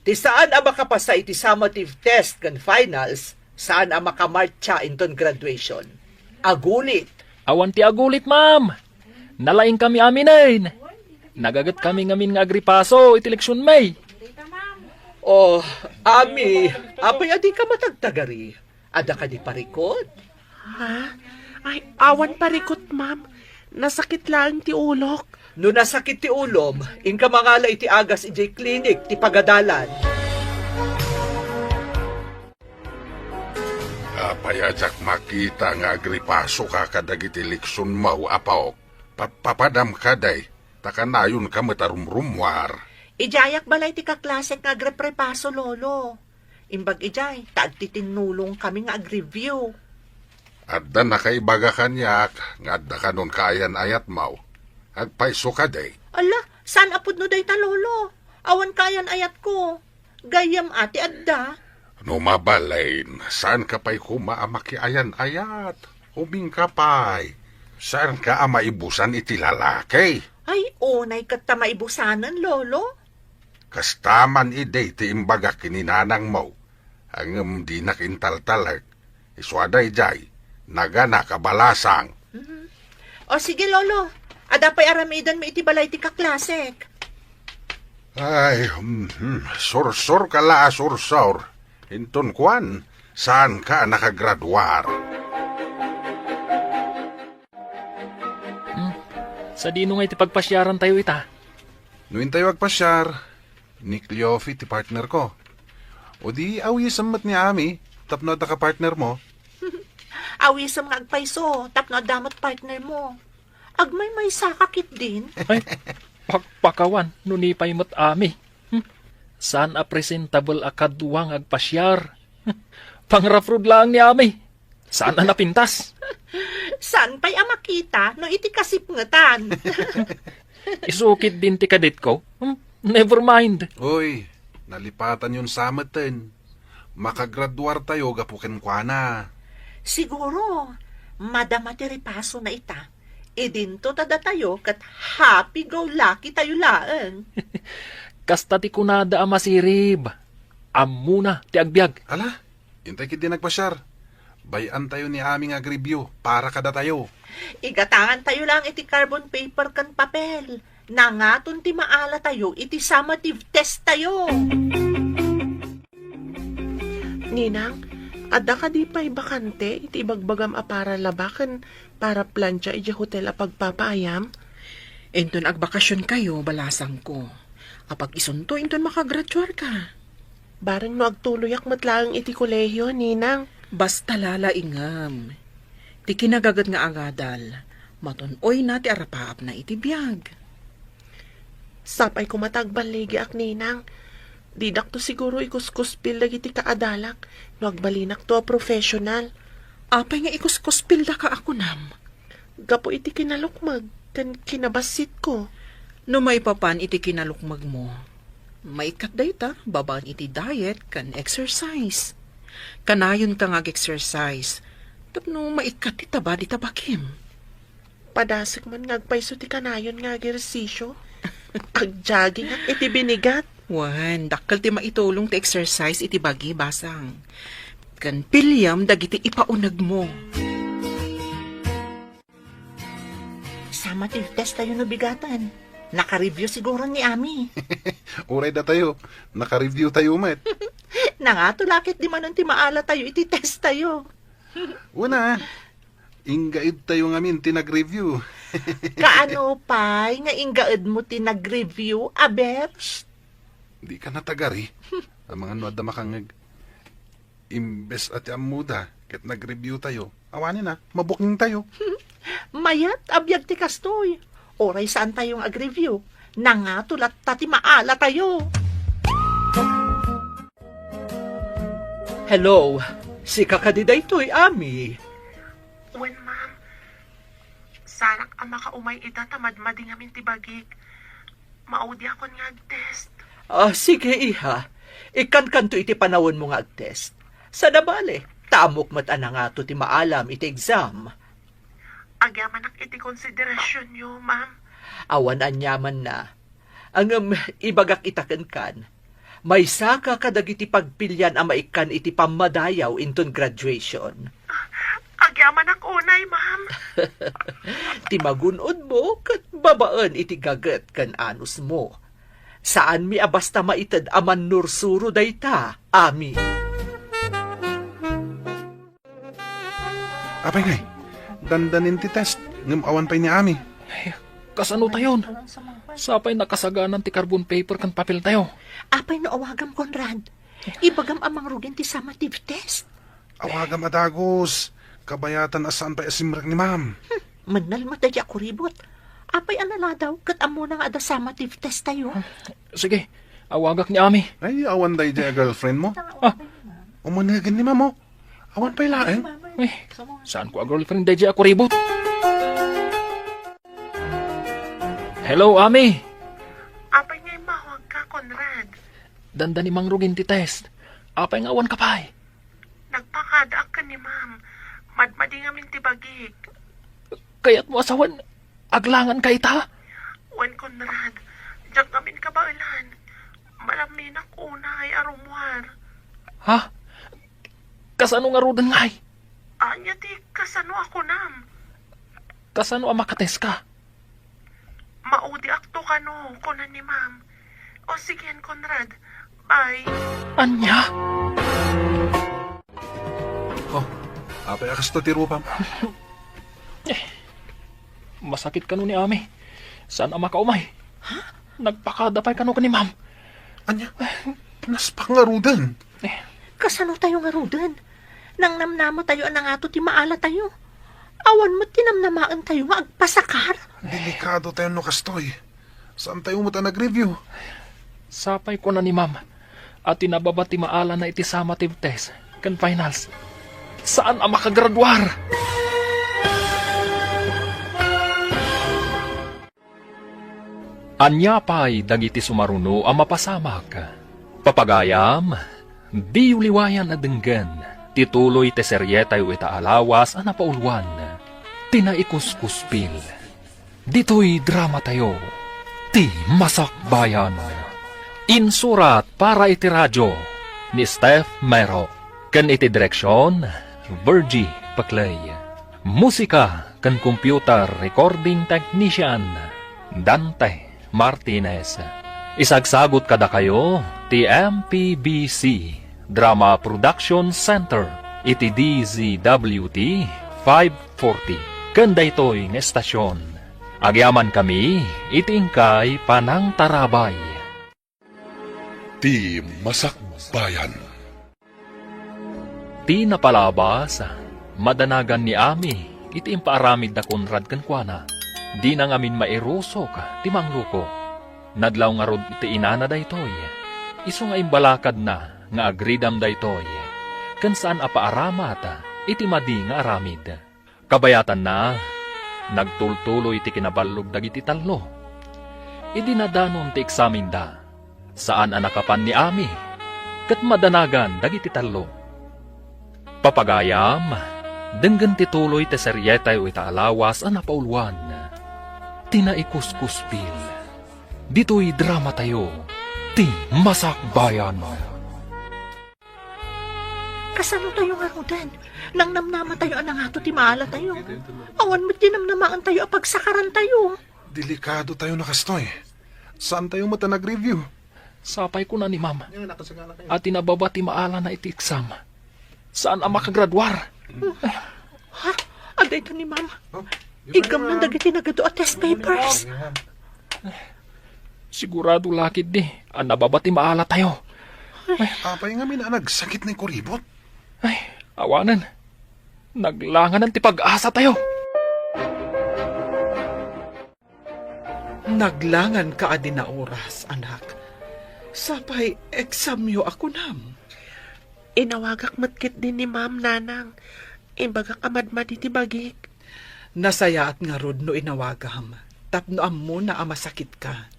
Ti saan ang makapasa iti summative test kan finals, saan ang makamarcha inton graduation. Agulit. Awan ti agulit, ma'am. Nalaing kami aminain. Nagagat kami ngamin nga agripaso iti leksyon May. Oh, Ami, apay adi ka matagtagari. Ada ka di parikot. Ha? Ay, awan parikot, ma'am. Nasakit lang ti ulok. No nasakit ti ulom, inka mangala iti agas iti klinik ti pagadalan. Apayajak makita nga agripaso ka kadagiti leksyon mau apaw. Papadam kaday, takanayon ka matarumrumwar. Ijayak balay ti kaklasek nga agreprepaso, lolo. Imbag ijay, taag titinulong kami nga ag-review. Adda nakaibaga kanyak, nga adda kanon kaayan ayat mau. Agpaiso ka day. Ala, saan apod no day ta, lolo? Awan kayan ayat ko. Gayam ati adda. No mabalain, saan ka pa'y kumaamaki ayan ayat? Huming ka pa'y. Saan ka maibusan iti lalaki? Ay, unay kat ta maibusanan, lolo. Kastaman ide ti imbaga kininanang mo. Ang di nakintaltalag. Iswaday jay, naga nakabalasang. O sige, lolo. Ada pa'y aramidan mo iti balay ti kaklasek. Ay, sursur ka la, sursur. Hinton kwan, saan ka nakagraduar? Sa dino nga iti pagpasyaran tayo ita. Nuin tayo agpasyar. Ni Cleofi, ti partner ko. O di awisam mat ni Ami, tapno at ka-partner mo. Awisam nga agpaiso, tapno damot partner mo. Agmay may sakakit din. Ay, pagpakawan, nunipay mo't Ami. Saan a presentable a kadwang agpasyar? Pangrafrod lang ni Ami. Saan na napintas? Saan pa'y makita no iti kasipngatan? Isukit din ti kadit ko. Never mind. Uy, nalipatan yun sa amaten. Makagraduar tayo gapukin kwa na. Siguro, madama ti ripaso na ita. Idinto tada tayo kat happy-go-lucky tayo laang. Kasta ti kunada a masirib. Amuna ti agbyag. Ala, intay kiti nagpasyar. Bayan tayo ni aming agribyo para kada tayo. Igatangan tayo lang iti carbon paper kan papel. Nangaton ti maala tayo, iti summative test tayo. Ninang, ada ka di pa'y bakante, iti ibagbagam a para labakan, para plancha iti hotel a pagpapaayam? Inton agbakasyon kayo, balasang ko. Apag isunto, inton makagraduar ka. Barang no agtuloyak matlaang iti kolehiyo, Ninang. Basta lalaingam. Ti kinagagat nga agadal. Matunoy na ti arapaap na iti biyag. Sapay ko matagbaligi ak, Ninang. Didak to siguro ikuskuspil lagi ti kaadalak. No agbalinak to a professional. Apay nga ikuskuspilda ka ako nam. Gapo iti kinalukmag, kan kinabasit ko. No may papan iti kinalukmag mo. Maikat dayta, babaan iti diet kan exercise. Kanayon ka exercise. Tapno maikat ti taba di tabakim. Padasik man ngagpaiso ti kanayon nga ersisyo. Ag-jogging at iti binigat. Wan, dakkel ti maitulong ti exercise iti bagi basang. Kan pilyam dagiti ipaunag mo. Summative test tayo nabigatan. Naka-review siguro ni Ami. Uray da tayo. Naka-review tayo, met. Nangatulakit di man ti maala tayo, iti test tayo. Una, ingaid tayo ngamin tinag-review. Kaano pa, nga ingaed mo tinag-review, aber? Di ka natagari. Ang mga nuad na makangag. Imbes at amuda, kat nag-review tayo. Awanin na, mabuking tayo. Mayat, abyag ti kastoy. Oray saan tayong ag-review? Nangatulat tati maala tayo. Hello, si kakadiday to'y Ami. Wen, ma'am. Sarak ang makaumay ita tamadmading amin ti bagik. Maudi ako nga ag-test. Sige, iha. Ikan to iti panawon mo nga ag-test. Sa nabale, tamok mat ana nga to ti maalam iti exam. Agyaman ak iti konsiderasyon nyo, ma'am. Awan anyaman na. Ang ibagak itaken kan. May saka kadagiti pagpilyan a maikan iti pamadayaw inton graduation. Agyaman ak unay, ma'am. Ti magunod mo kat babaan iti gaget kan anus mo. Saan mi abasta maited aman nursuro dayta, Ami. Apay ngay, dandanin ti test. Ngam awan pa'y ni Ami. Kasano tayon? Sapay nakasaganan ti carbon paper kan papel tayo. Apay no awagam, Conrad. Ibagam amang rugin ti summative test. Awagam adagos. Kabayatan asaan pa'y asimrak ni ma'am. Manal matay ako ribot. Apay anala daw, kat amo na nga ada summative test tayo. Sige, awagak ni Ami. Ay, awan day di girlfriend mo. Umanagin ni ma'am mo. Awan pa'y laeng. Eh, saan ko a girlfriend day ako ribot? Hello, Ami. Apay nga'y mawag ka, Conrad. Danda ni Mang Rugin ti test. Apay nga awan ka pa'y. Nagpakadaak ka ni ma'am. Madmading amin ti bagik. Kaya't mo asawan, aglangan ka ita. Wen, Conrad. Diyak amin kabailan. Malamin ako unay arumwar. Ha? Kasano nga rudan ngay? Anya ti kasano ako nam. Kasano ang makates ka? Maudi akto kano, kunan ni ma'am. O sige, Conrad. Bye. Anya? Apay akas to tirupam. Masakit ka nun ni Ami. Saan ang makaumay? Ha? Nagpakadapay ka nun ka ni Ma'am. Anya, naspak nga rudan. Kasano tayo nga rudan? Nang namnama tayo anang ato ti maala tayo. Awan mo tinamnamaan tayo nga agpasakar. Delikado tayo no kastoy. Saan tayo mo nag-review? Sapay ko na ni Ma'am. At tinababa ti maala na iti summative test. Kan finals. Saan ang makagraduar? Anya pa'y dagiti sumaruno ang mapasamak. Papagayam, di uliwayan na denggan. Tituloy te seryetay ita alawas ang napaulwan. Tinaikuskuspil. Dito'y drama tayo. Ti Masakbayan. Insurat para iti radyo ni Steph Mero. Kan iti direksyon, Virgie Paclay. Musika kan computer recording technician, Dante Martinez. Isagsagot kada kayo, ti MPBC Drama Production Center, iti DZWT 540. Kanda ito'y ng estasyon. Agyaman kami, itingkay panang tarabay. Ti Masakbayan. Ti napalabas, madanagan ni Ami, iti impaaramid na Conrad kankwana. Di nang amin mairusok, ti mangluko. Nadlaw nga rod iti inana daytoy. Iso nga imbalakad na, nga agridam daytoy. Kan saan apaaramata, iti madi nga aramid. Kabayatan na, nagtultuloy iti kinabalog dagiti tallo. Idinadanon ti eksamin da, saan anakapan ni Ami, kat madanagan dagiti tallo. Papagayam, denggan tituloy ti seryetay o itaalawas ang napauluan. Tinaikuskuspil. Dito'y drama tayo, ti Masakbayan. Kasano tayo nga rodan? Nang namnama tayo anang ato ti maala tayo. Awan mo't dinamnamaan tayo apagsakaran tayo. Delikado tayo nakastoy. Saan tayo mata nag-review? Sapay ko na ni Ma'am. At tinababa ti maala na iti exam. Saan ang makagradwar? Ha? Aday to ni ma'am. Igam nang dagiti nagado at test papers. Sigurado lakid di. Ang nababa ti maala tayo. Apay nga min nagsakit na kuribot. Ay, awanan. Naglangan ng tipag-asa tayo. Naglangan ka adi na oras, anak. Sapay, eksamyo ako nam. Inawagak matkit din ni ma'am nanang. Imbagak amadmad iti bagik. Nasayaat nga rod no inawagam. Tapno ammo na amasakit ka.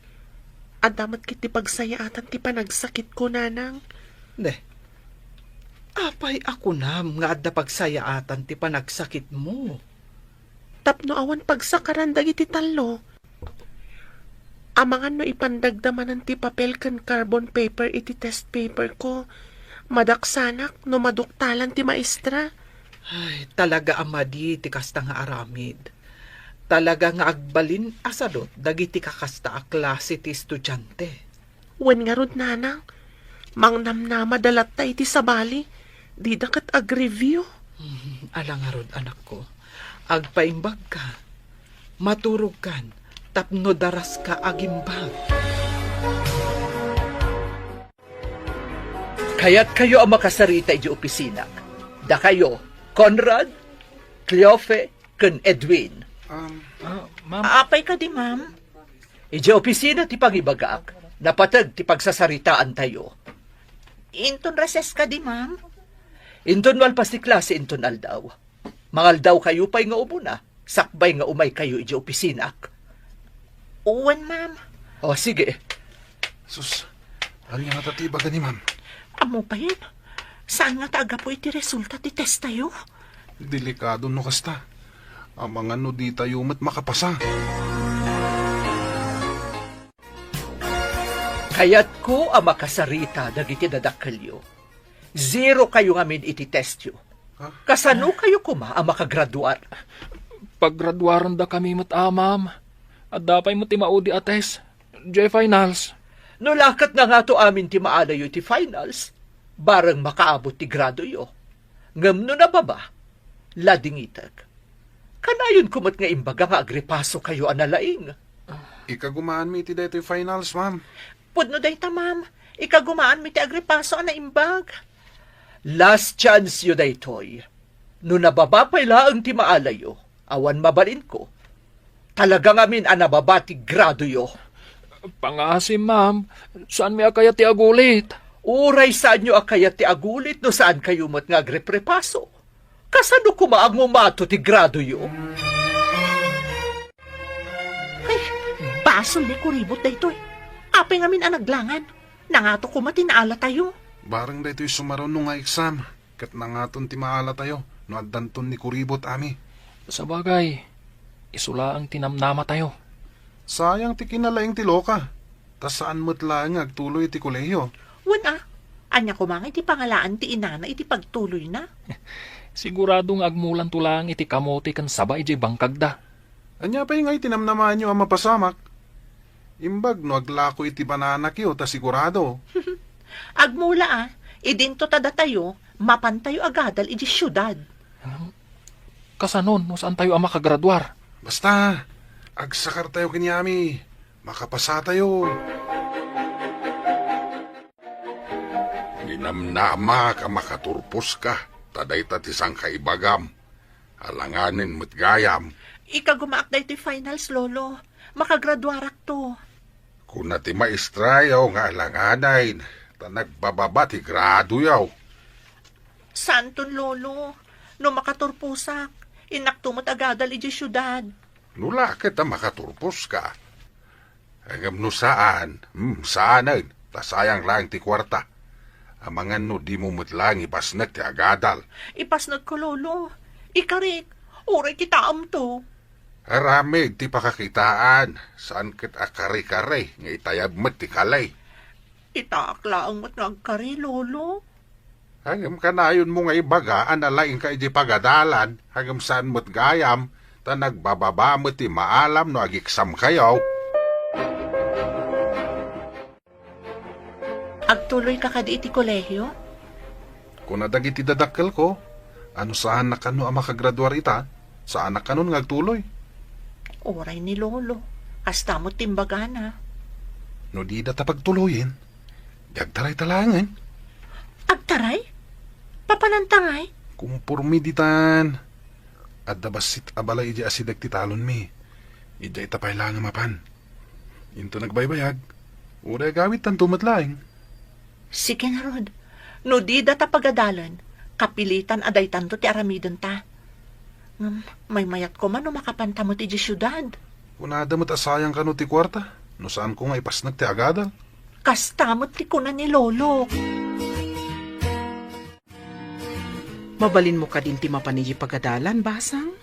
Adamat kit ti pagsayaatan ti panagsakit ko nanang. Ne, apay ako nam nga adda pagsayaatan ti panagsakit mo. Tapno awan pagsakaran dagiti tallo. Amangan no ipandagdamanan ti papel kan carbon paper iti test paper ko. Madaksanak no maduktalan ti maestra. Ay, talaga amadi ti kasta nga aramid. Talaga nga agbalin asadot dagiti kakasta a klase ti estudyante. Wen nga rod nanang, mangnamnama dalat ta iti sabali, di dakat ag-review. Ala nga rod anak ko, agpaimbag ka, maturog kan, tapno daras ka agimbag. Kaya't kayo ang makasarita iti opisina. Da kayo, Conrad, Cleofe, ken Edwin. Aapay ka di ma'am. Iti opisina ti pangibagak, napatag ti pagsasaritaan tayo. Inton reses ka di ma'am. Inton malpas ti klase inton aldaw. Mangaldaw kayo pa'y nga umuna, sakbay nga umay kayo iti opisinak. Uwan ma'am. O sige, Sus, ano nga tatiba ka ni ma'am? Amo pa yan. Saan nga taaga po iti resulta ti test tayo? Delikado no kasta. Amang ano di tayo mat makapasa. kaya't ko ang makasarita dagiti dadakkelyo. 0 kayo ngamin iti testyo. Kasano kayo kuma ang makagraduar? Paggraduaran da kami ma'am. At dapay mo ti maudi ates. J-finals. No lakat na nga to amin ti maalayo ti finals, barang makaabot ti grado yo. Ngam no na baba, ladingitag. Kanayon kumot nga imbaga nga agripaso kayo analaing. Ikagumaan mi ti dito finals, ma'am. Pudno dayta ma'am. Ikagumaan mi ti agripaso na imbag. Last chance yo daytoy. No nababa pa ilaang ti maalayo, awan mabalin ko. Talagang amin ang nababa ti grado yo. Pangasim, ma'am. Saan may akaya ti agulit? Uray saan nyo akayat ti agulit no saan kayo mo't nga agreprepaso. Kasano kumaang mumato ti grado yo? Ay, basol ni kuribot daytoy. Apay ngamin ang naglangan. Nangato kumatinaala tayo. Barang dito sumaron nung nga exam. Kat nangaton ti maala tayo. No addanton ni kuribot ami. Sa bagay, Isula ang tinamnama tayo. Sayang ti kinalaing ti loka. Tas saan mo't lang agtuloy ti kolehiyo. Wala. Anya ko mga iti pangalaan ti inana iti pagtuloy na. Siguradong agmulan tulang iti kamote kan sabay iti bangkagda. Anya pa yung ay tinamnaman nyo ang mapasamak. Imbag no aglako iti bananak yo, ta sigurado. Agmula idinto tada tayo, mapantayo agadal iti syudad. Kasanon, no saan tayo ang makagraduar? Basta, agsakar tayo kanyami. Makapasa tayo. Ninamnama ka makaturpos ka. Taday tatisang kaibagam. Alanganin mo't gayam. Ika gumaak na iti finals, lolo. Makagraduarak to. Kung nati maestrayaw nga alanganin, ta nagbababa ti grado yaw. Santon, lolo. No makaturpusak, inaktumot agadal iti syudad. Nula kita makaturpos ka. Hanggang no saan, saanan, ta sayang lang ti kwarta. Amangan no di mo mutlang ipasnak ti agadal. Ipasnag ko, lolo. Ikarik, oray kitaam to. Aramid ti pakakitaan, saan kit akari-kari, nga itayab mo't ti kalay. Itakla ang nagkari, lolo. Hanggang kanayon mo nga ibagaan na laing ka iti pagadalan, hanggang saan mo't gayam, ta nagbababa mo't ti maalam no agiksam kayaw. Agtuloy ka kadi iti kolehyo? Kung nadagiti dadakkel ko, ano saan na kano ang makagraduar ita? Saan na kanon nga agtuloy? Oray ni lolo. Hasta mo timbagana. No di data pagtuloyin, dagtaray talangan. Agtaray? Papanantangay? Kumpurmi ditan. At dabasit abala iji asidag ti talon mi. Ija itapay lang mapan. Into nagbaybayag. Uray gawit tan tumatlaing. Sige na, Rod. No di data pagadalan, kapilitan aday tanto ti aramidon ta. May mayat ko man no makapanta mo ti di syudad. Kunada mo't asayang kano ti kwarta. No saan ko nga ipasnag ti agadal. Kastamot ti kunan ni lolo. Mabalin mo ka din ti mapaniji pagadalan, basang?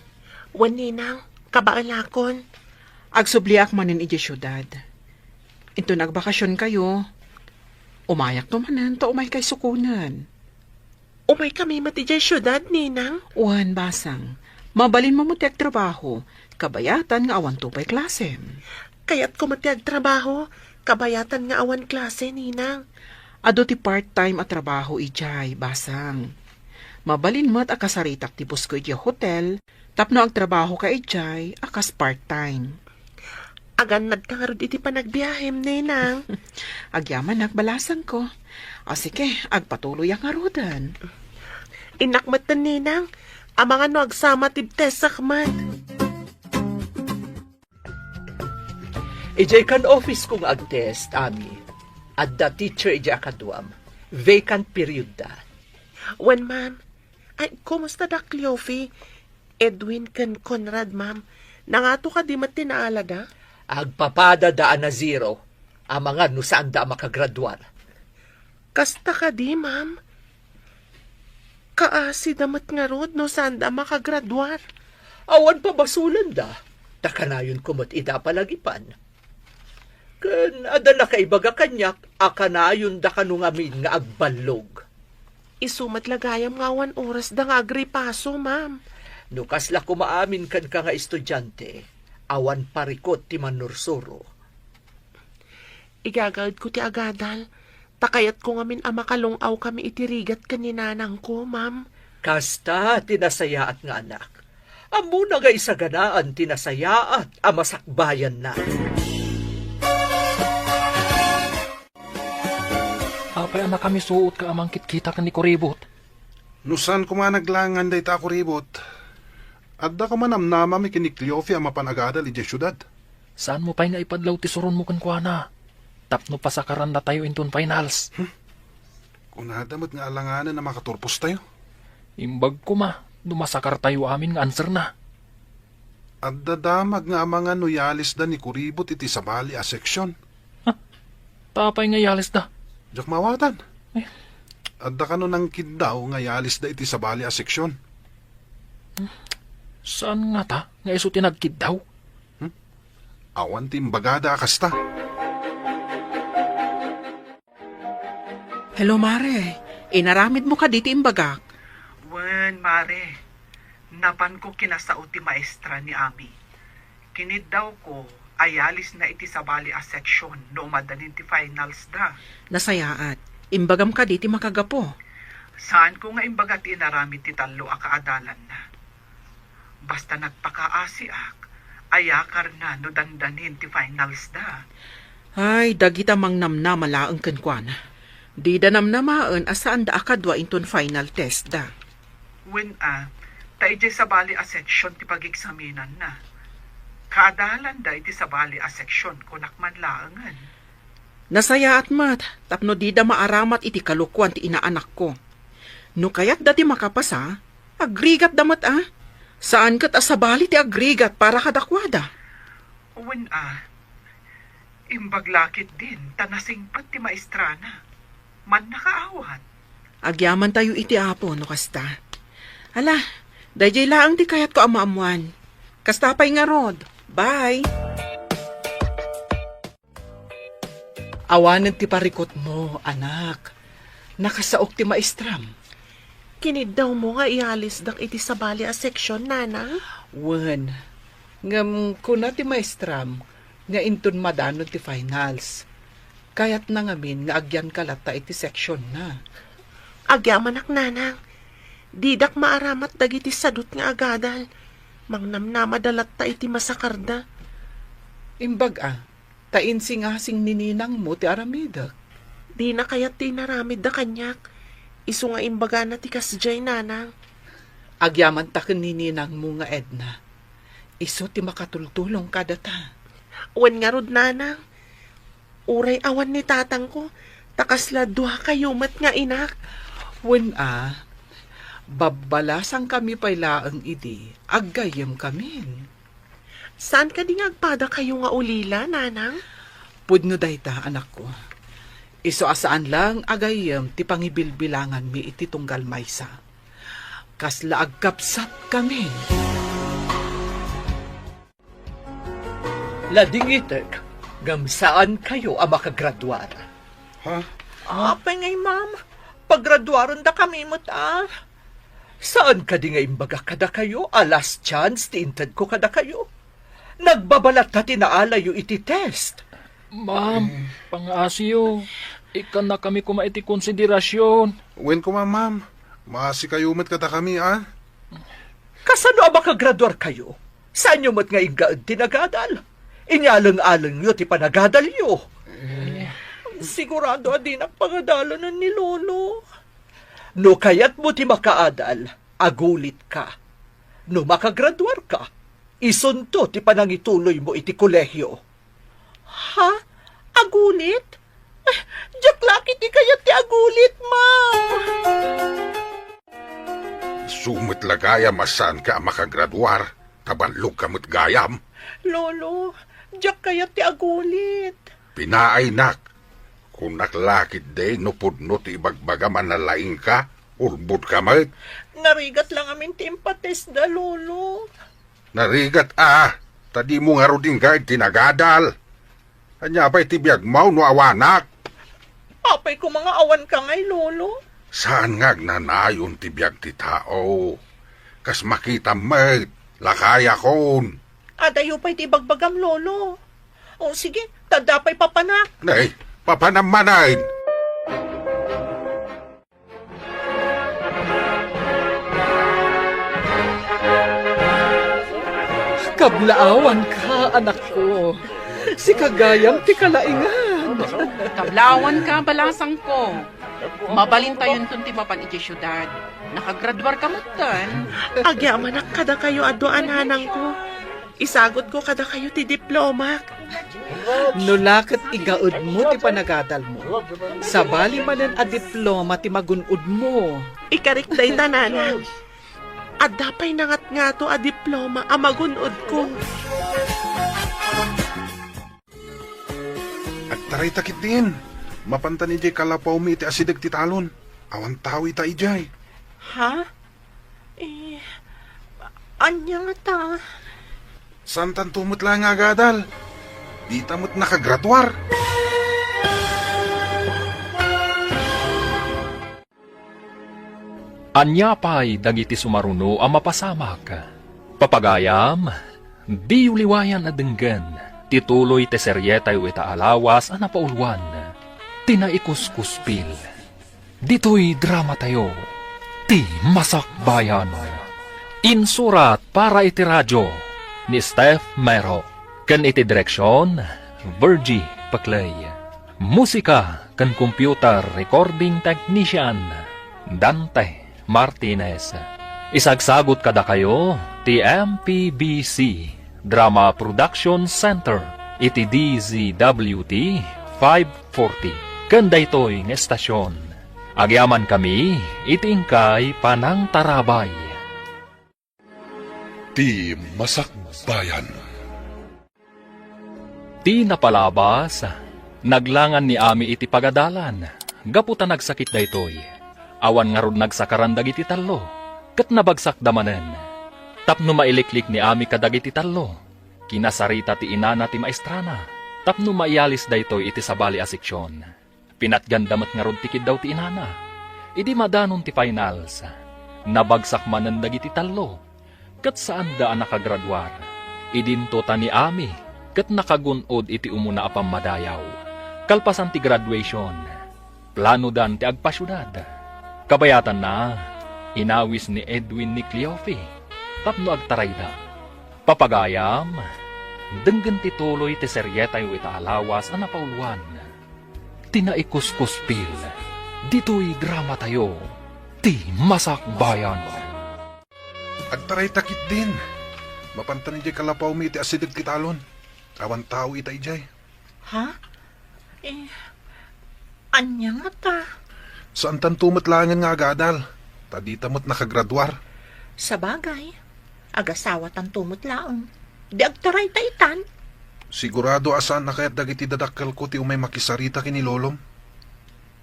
Waninang, kabaalakon. Agsubliak manin iji syudad. Ito nagbakasyon kayo. Umayak to manan, to umay kay sukunan. Umay kami matijay syudad, ninang. Uwan, basang. Mabalin mo mutiag trabaho. Kabayatan nga awan tupay klase. Kaya't kumatiag trabaho, kabayatan nga awan klase, ninang. Ado ti part-time at trabaho ijay, basang. Mabalin mo at akasaritak ti busko ijay hotel, tapno ang trabaho ka ijay, akas part-time. Agan nagkangarod iti panagbiyahem, ninang. Agyaman nagbalasan ko. O sige, agpatuloy ang arudan. Inakmatan, ninang. Amangan no agsama tibtesak man. Ijay kan office kong agtest, Ami. At the teacher ijay akaduam. Vacant period da. Wen, ma'am. Ay, kumusta da, Cleofi? Edwin kan Conrad, ma'am. Nangato ka di matinaala da? Agpapada daan na 0. Amangan no saan da makagraduar. Kasta ka di, ma'am. Kaasi damat nga rod no saan da makagraduar. Awan pa basulan da. Takanayon kumot ida palagipan. Kan ada na kaibaga kanyak, akanayon da kanungamin nga agbalog. Isumat lagayam nga 1 oras da nga agripaso, ma'am. Nukas la kumaamin kan ka nga estudyante, awan parikot ti manursuro. Igagawid ko ti agadal. Takayat ko ngamin makalungaw kami itirigat kaninanang ko, ma'am. Kasta tinasayaat nga anak. Amo na nga isaganaan tinasayaat amasakbayan na. Apay anak kami suot ka amang kitkita ka ni Kuribot. Nusan ko man naglangan day ta kuribot. Adda ka man amnama mi kinikliyofi ang mapanagadal ije syudad. Saan mo pa'y nga ipadlaw ti suron mo kan kuana? Tapno pasakaran na tayo inton finals. Kung nadamot nga alanganan na makaturpos tayo. Imbag ko ma, dumasakar tayo amin nga answer na. Adda damag nga amangan no yalis da ni kuribot iti sabali a seksyon. Tapay nga yalis da. Jak mawatan. Adda ka no nang kid daw nga yalis da iti sabali a seksyon. Saan nga ta? Nga iso tinagkid daw? Awan timbagada kasta. Hello, Mare. Inaramid mo ka dito imbagak. Wen, mare. Napan ko kinasaot ti maestra ni Ami. Kinid daw ko, ayalis na iti sabali a section no madanin ti finals da. Nasayaat. Imbagam ka dito makagapo. Saan ko nga imbagat inaramid ti talo a kaadalan na. Basta nagpakaasi ak, ayakar na no dandanin ti finals da. Ay, dagita mang namnamalaang kenkwan. Di da namnamaan asaan da akadwa inton final test da. Wen taijay sabali a section ti pag-eksaminan na. Kaadalan da iti sabali a section kunak man laangan. Nasaya at mat, tapno di da maaramat iti kalukwan ti inaanak ko. No kaya't dati makapasa, agrigat damat Saan kat asabali ti agrigat para kadakwada? Wen imbaglakit din tanasingpat ti maestrana. Man nakaawat. Agyaman tayo iti apo, no kasta. Hala, dayjay laang di kayat ko amaamuan. Kasta pa'y nga rod. Bye! Awanan ti parikot mo, anak. Nakasaok ti maestram. Kinid daw mo nga ialis dak iti sabali a section, nanang. Wen, ngam kuna ti maestram, nga inton madanon ti finals. Kayat na ngamin nga agyan kalata iti section na. Agyaman ak, nanang. Didak maaramat dagiti sadut nga agadal. Mangnamnamadalat ta iti masakarda. Imbag tainsingasing nininang mo ti aramidak. Di na kayat ti naramid da kanyak. Isu nga imbaga na ti kasjay, nanang. Agyaman ta nininang mo nga Edna. Isu ti makatultulong kada ta. Wen nga rod, nanang. Uray awan ni tatang ko. Takasla duha kayo mat nga inak. Wen babalasang kami pa'y laang idi, aggayem kamin. Saan ka di nga agpada kayo nga ulila, nanang? Pudno dayta, anak ko. Iso asaan lang agayem ti pangibilbilangan mi iti tunggal maysa. Kasla agkapsat kamin. Ladingitek, ngam saan kayo ang makagraduar? Ha? Apay ngay, ma'am. Paggraduaron da kami mo't Saan ka di nga imbaga kada kayo? Last chance, tiintad ko kada kayo. Nagbabalat ka tinaalayo iti test. Ma'am, pang-asiyo. Ikan na kami kuma iti konsiderasyon. Wen ko ma'am. Maasi kayo mat kata kami, Kasano ang makagraduar kayo? Saan nyo mat nga ingaad tinagadal? Inyalang-alang nyo ti panagadal nyo. Sigurado di na pangadalan ni Lolo. No kayat mo ti makaadal, agulit ka. No makagraduar ka, isunto ti panangituloy mo iti kolehyo. Ha? Agulit? Diyak laki ti kayat ti agulit, ma'am. Sumit lagaya masan ka makagraduar. Tabanlog kamot gayam. Lolo, diyak kayat ti agulit. Pinaay nak. Kung naklakit day, nupudno ti ibagbagaman na laing ka, ulbud ka mat. Narigat lang amin ti impates da, Lolo. Narigat tadi mo nga roding ka tinagadal. Anya pa'y tibiyag mau no awanak. Apay ko mga awan ka ngay, Lolo. Saan nga nanayon tibiyag ti tao? Kas makita mat, lakaya kon. Adayo pa'y ti bagbagam, Lolo. O sige, tadapay papanak. Nay, papanamanain. Kablaawan ka, anak ko. Si kagayam ti kalaingan. Kablawan ka, balasang ko. Mabalin tayo ti mapan iti syudad. Nakagraduar ka mutan. Agyaman ak kada kayo aduan, nanang ko. Isagot ko kada kayo ti diploma. Nulakat igaud mo ti panagadal mo. Sabali manen a diploma ti magunud mo. Ikarik day nanang. At dapay nangat nga to a diploma a magunod ko. At taray takit din. Mapanta ni Jay kalapaw mi iti asidag ti talon. Awan tao ita ijay. Ha? Anya nga ta. Saan tan tumot lang nga gadal? Di tamot nakagraduar. Anya pa'y dagiti sumaruno ang mapasamak. Papagayam, di uliwayan na denggan, tituloy te seryetay ita alawas ang napaulwan, tinaikuskuspil. Dito'y drama tayo, ti masakbayan. Insurat para iti radyo, ni Steph Mero. Kan iti direksyon, Virgie Paclay. Musika kan computer recording technician, Dante Martinez. Isagsagot kada kayo, ti MPBC Drama Production Center, iti DZWT 540. Kanda ito'y ng estasyon. Agyaman kami, itingkay panang tarabay. Ti Masakbayan. Ti napalabas, naglangan ni Ami iti pagadalan, gaputa nagsakit da ito'y. Awan nga rod nagsakarandag iti talo, kat nabagsak damanen. Tapno mailiklik ni Ami kadag iti talo, kinasarita ti inana ti maestrana, tapno maialis da ito'y iti sabali a seksyon. Pinatgandamat nga rod tikid daw ti inana, idi madanon ti finals, nabagsak manen dagiti talo, kat saan daan nakagraduar, idinto ta ni Ami, kat nakagunod iti umuna apam madayaw. Kalpasan ti graduation, plano dan ti agpasyudad. Kabayatan na, inawis ni Edwin ni Cleofe, tapno agtaray na. Papagayam, denggan ti tuloy ti seryetay ita alawas ang napauluan. Tinaikuskuspil, dito'y drama tayo, ti masakbayan. Agtaray takit din. Mapantan ijay kalapaw mi iti asidag kitalon. Awan tao ita ijay. Ha? Anya nga ta. Saan tan tumot langan nga agadal? Tadi tamot nakagraduar. Sa bagay, agasawa tan tumot laong. Di agtaray ta itan. Sigurado asan na kaya't dagiti dadakkel ko ti umay makisarita kini lolom.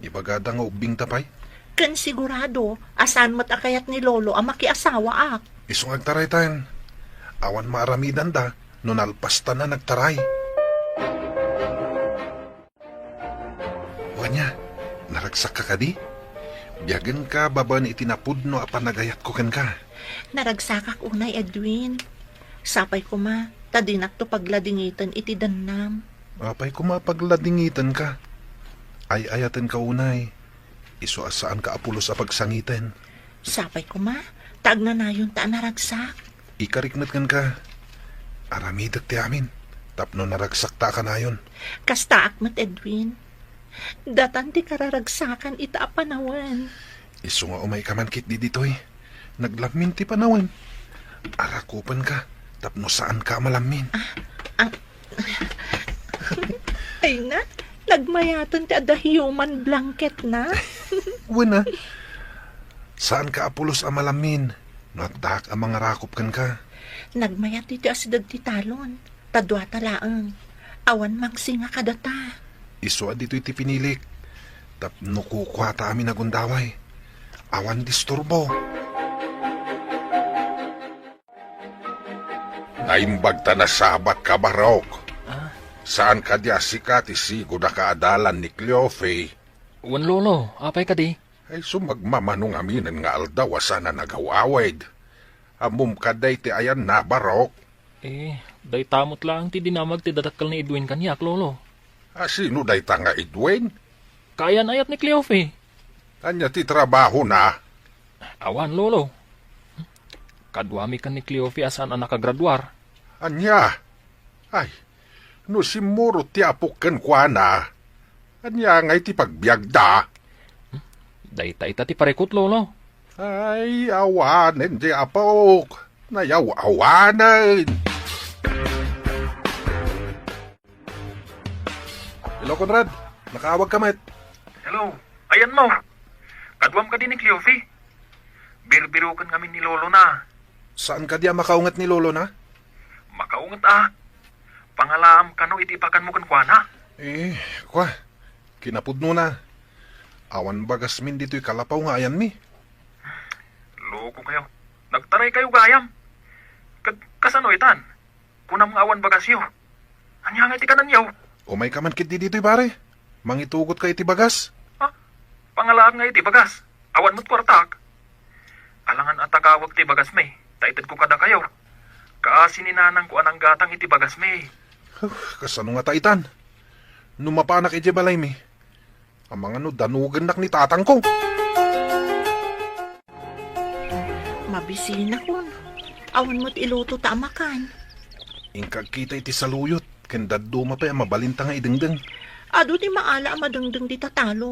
Ibagada nga ubing tapay. Kan sigurado, asan mo't akayat ni Lolo ang makiasawa ak. Isong agtaray tayo. Awan maaramidan da, no nalpasta na nagtaray. Wanya, naragsak ka di? Biyagan ka baban itinapud no apanagayat ko kan ka. Naragsakak unay, Edwin. Sapay ko ma, tadinak to pagladingitan iti danam. Apay kumapagladingitan ka. Ay ayatan ka unay. Iso asaan ka apulos a pagsangitan. Sapay ko ma, taag na nayon ta naragsak. Ikariknat kan ka. Aramidak ti amin. Tapno naragsak ta ka nayon. Kasta akmat, Edwin. Datan ti kararagsakan ita panawan. Iso nga umay ka man kit di ditoy. Naglamin ti panawan. Arakupan ka. Tapno saan ka malamin. Ay na, nagmayatan ti ada human blanket na. Wala. Saan ka apulos a malamin? Nagdahak ang mga rakop kan ka. Nagmayat iti asidag ti talon. Tadwa talaang. Awan magsinga kadata. Iso dito iti pinilik. Tapno kukwata amin nagundaway. Awan disturbo. Naimbag ta na sabat ka barok. Saan ka di asikat isigo na kaadalan ni Cleofe? Wan lolo, apay ka di? Ay sumagmamanong aminan nga aldaw sana nagawawid. Amum kaday ti ayan na barok. Day tamot lang ti dinamag ti dadakkel ni Edwin kanyak, lolo. Sino day ta nga Edwin? Kayan ayat ni Cleofe. Anya ti trabaho na. Awan, lolo. Kadwami kan ni Cleofe asan ang nakagraduar. Anya? Ay, no simuro ti apuken kwa na. Anya ngay ti pagbiagda. Dayta ita ti parekot, lolo. Ay, awanen di apok. Nayaw-awanen. Hello, Conrad. Nakaawag ka, met. Hello, ayan mo. Kadwam ka din ni Cleofe. Birbirukan kami ni Lolo na. Saan ka diya makaungat ni Lolo na? Makaungat Pangalaam kano itipakan mo kan kwa na. Kwa. Kinapudno na. Awan bagas min dito'y kalapaw nga ayan mi. Loko kayo. Nagtaray kayo gayam. Kasano itan? Kunam nga awan bagasyo. Anya nga iti kanan yaw. Umay ka man kit di dito'y bare. Mangitugot ka iti bagas. Pangalaan nga iti bagas. Awan mo't kwartak. Alangan at takawag ti bagas may. Taitid ko kada kayo. Kaasininanang ko anang gatang iti bagas may. Kasano nga taitan? Numapanak iti balay mi. Ang mga danugan nak ni tatang ko. Mabisina ko. Awan mo't iluto ta amakan. Ingkag kita iti saluyot. Kanda duma pa mabalinta nga idengdeng. Ado di maala madengdeng di tatalo.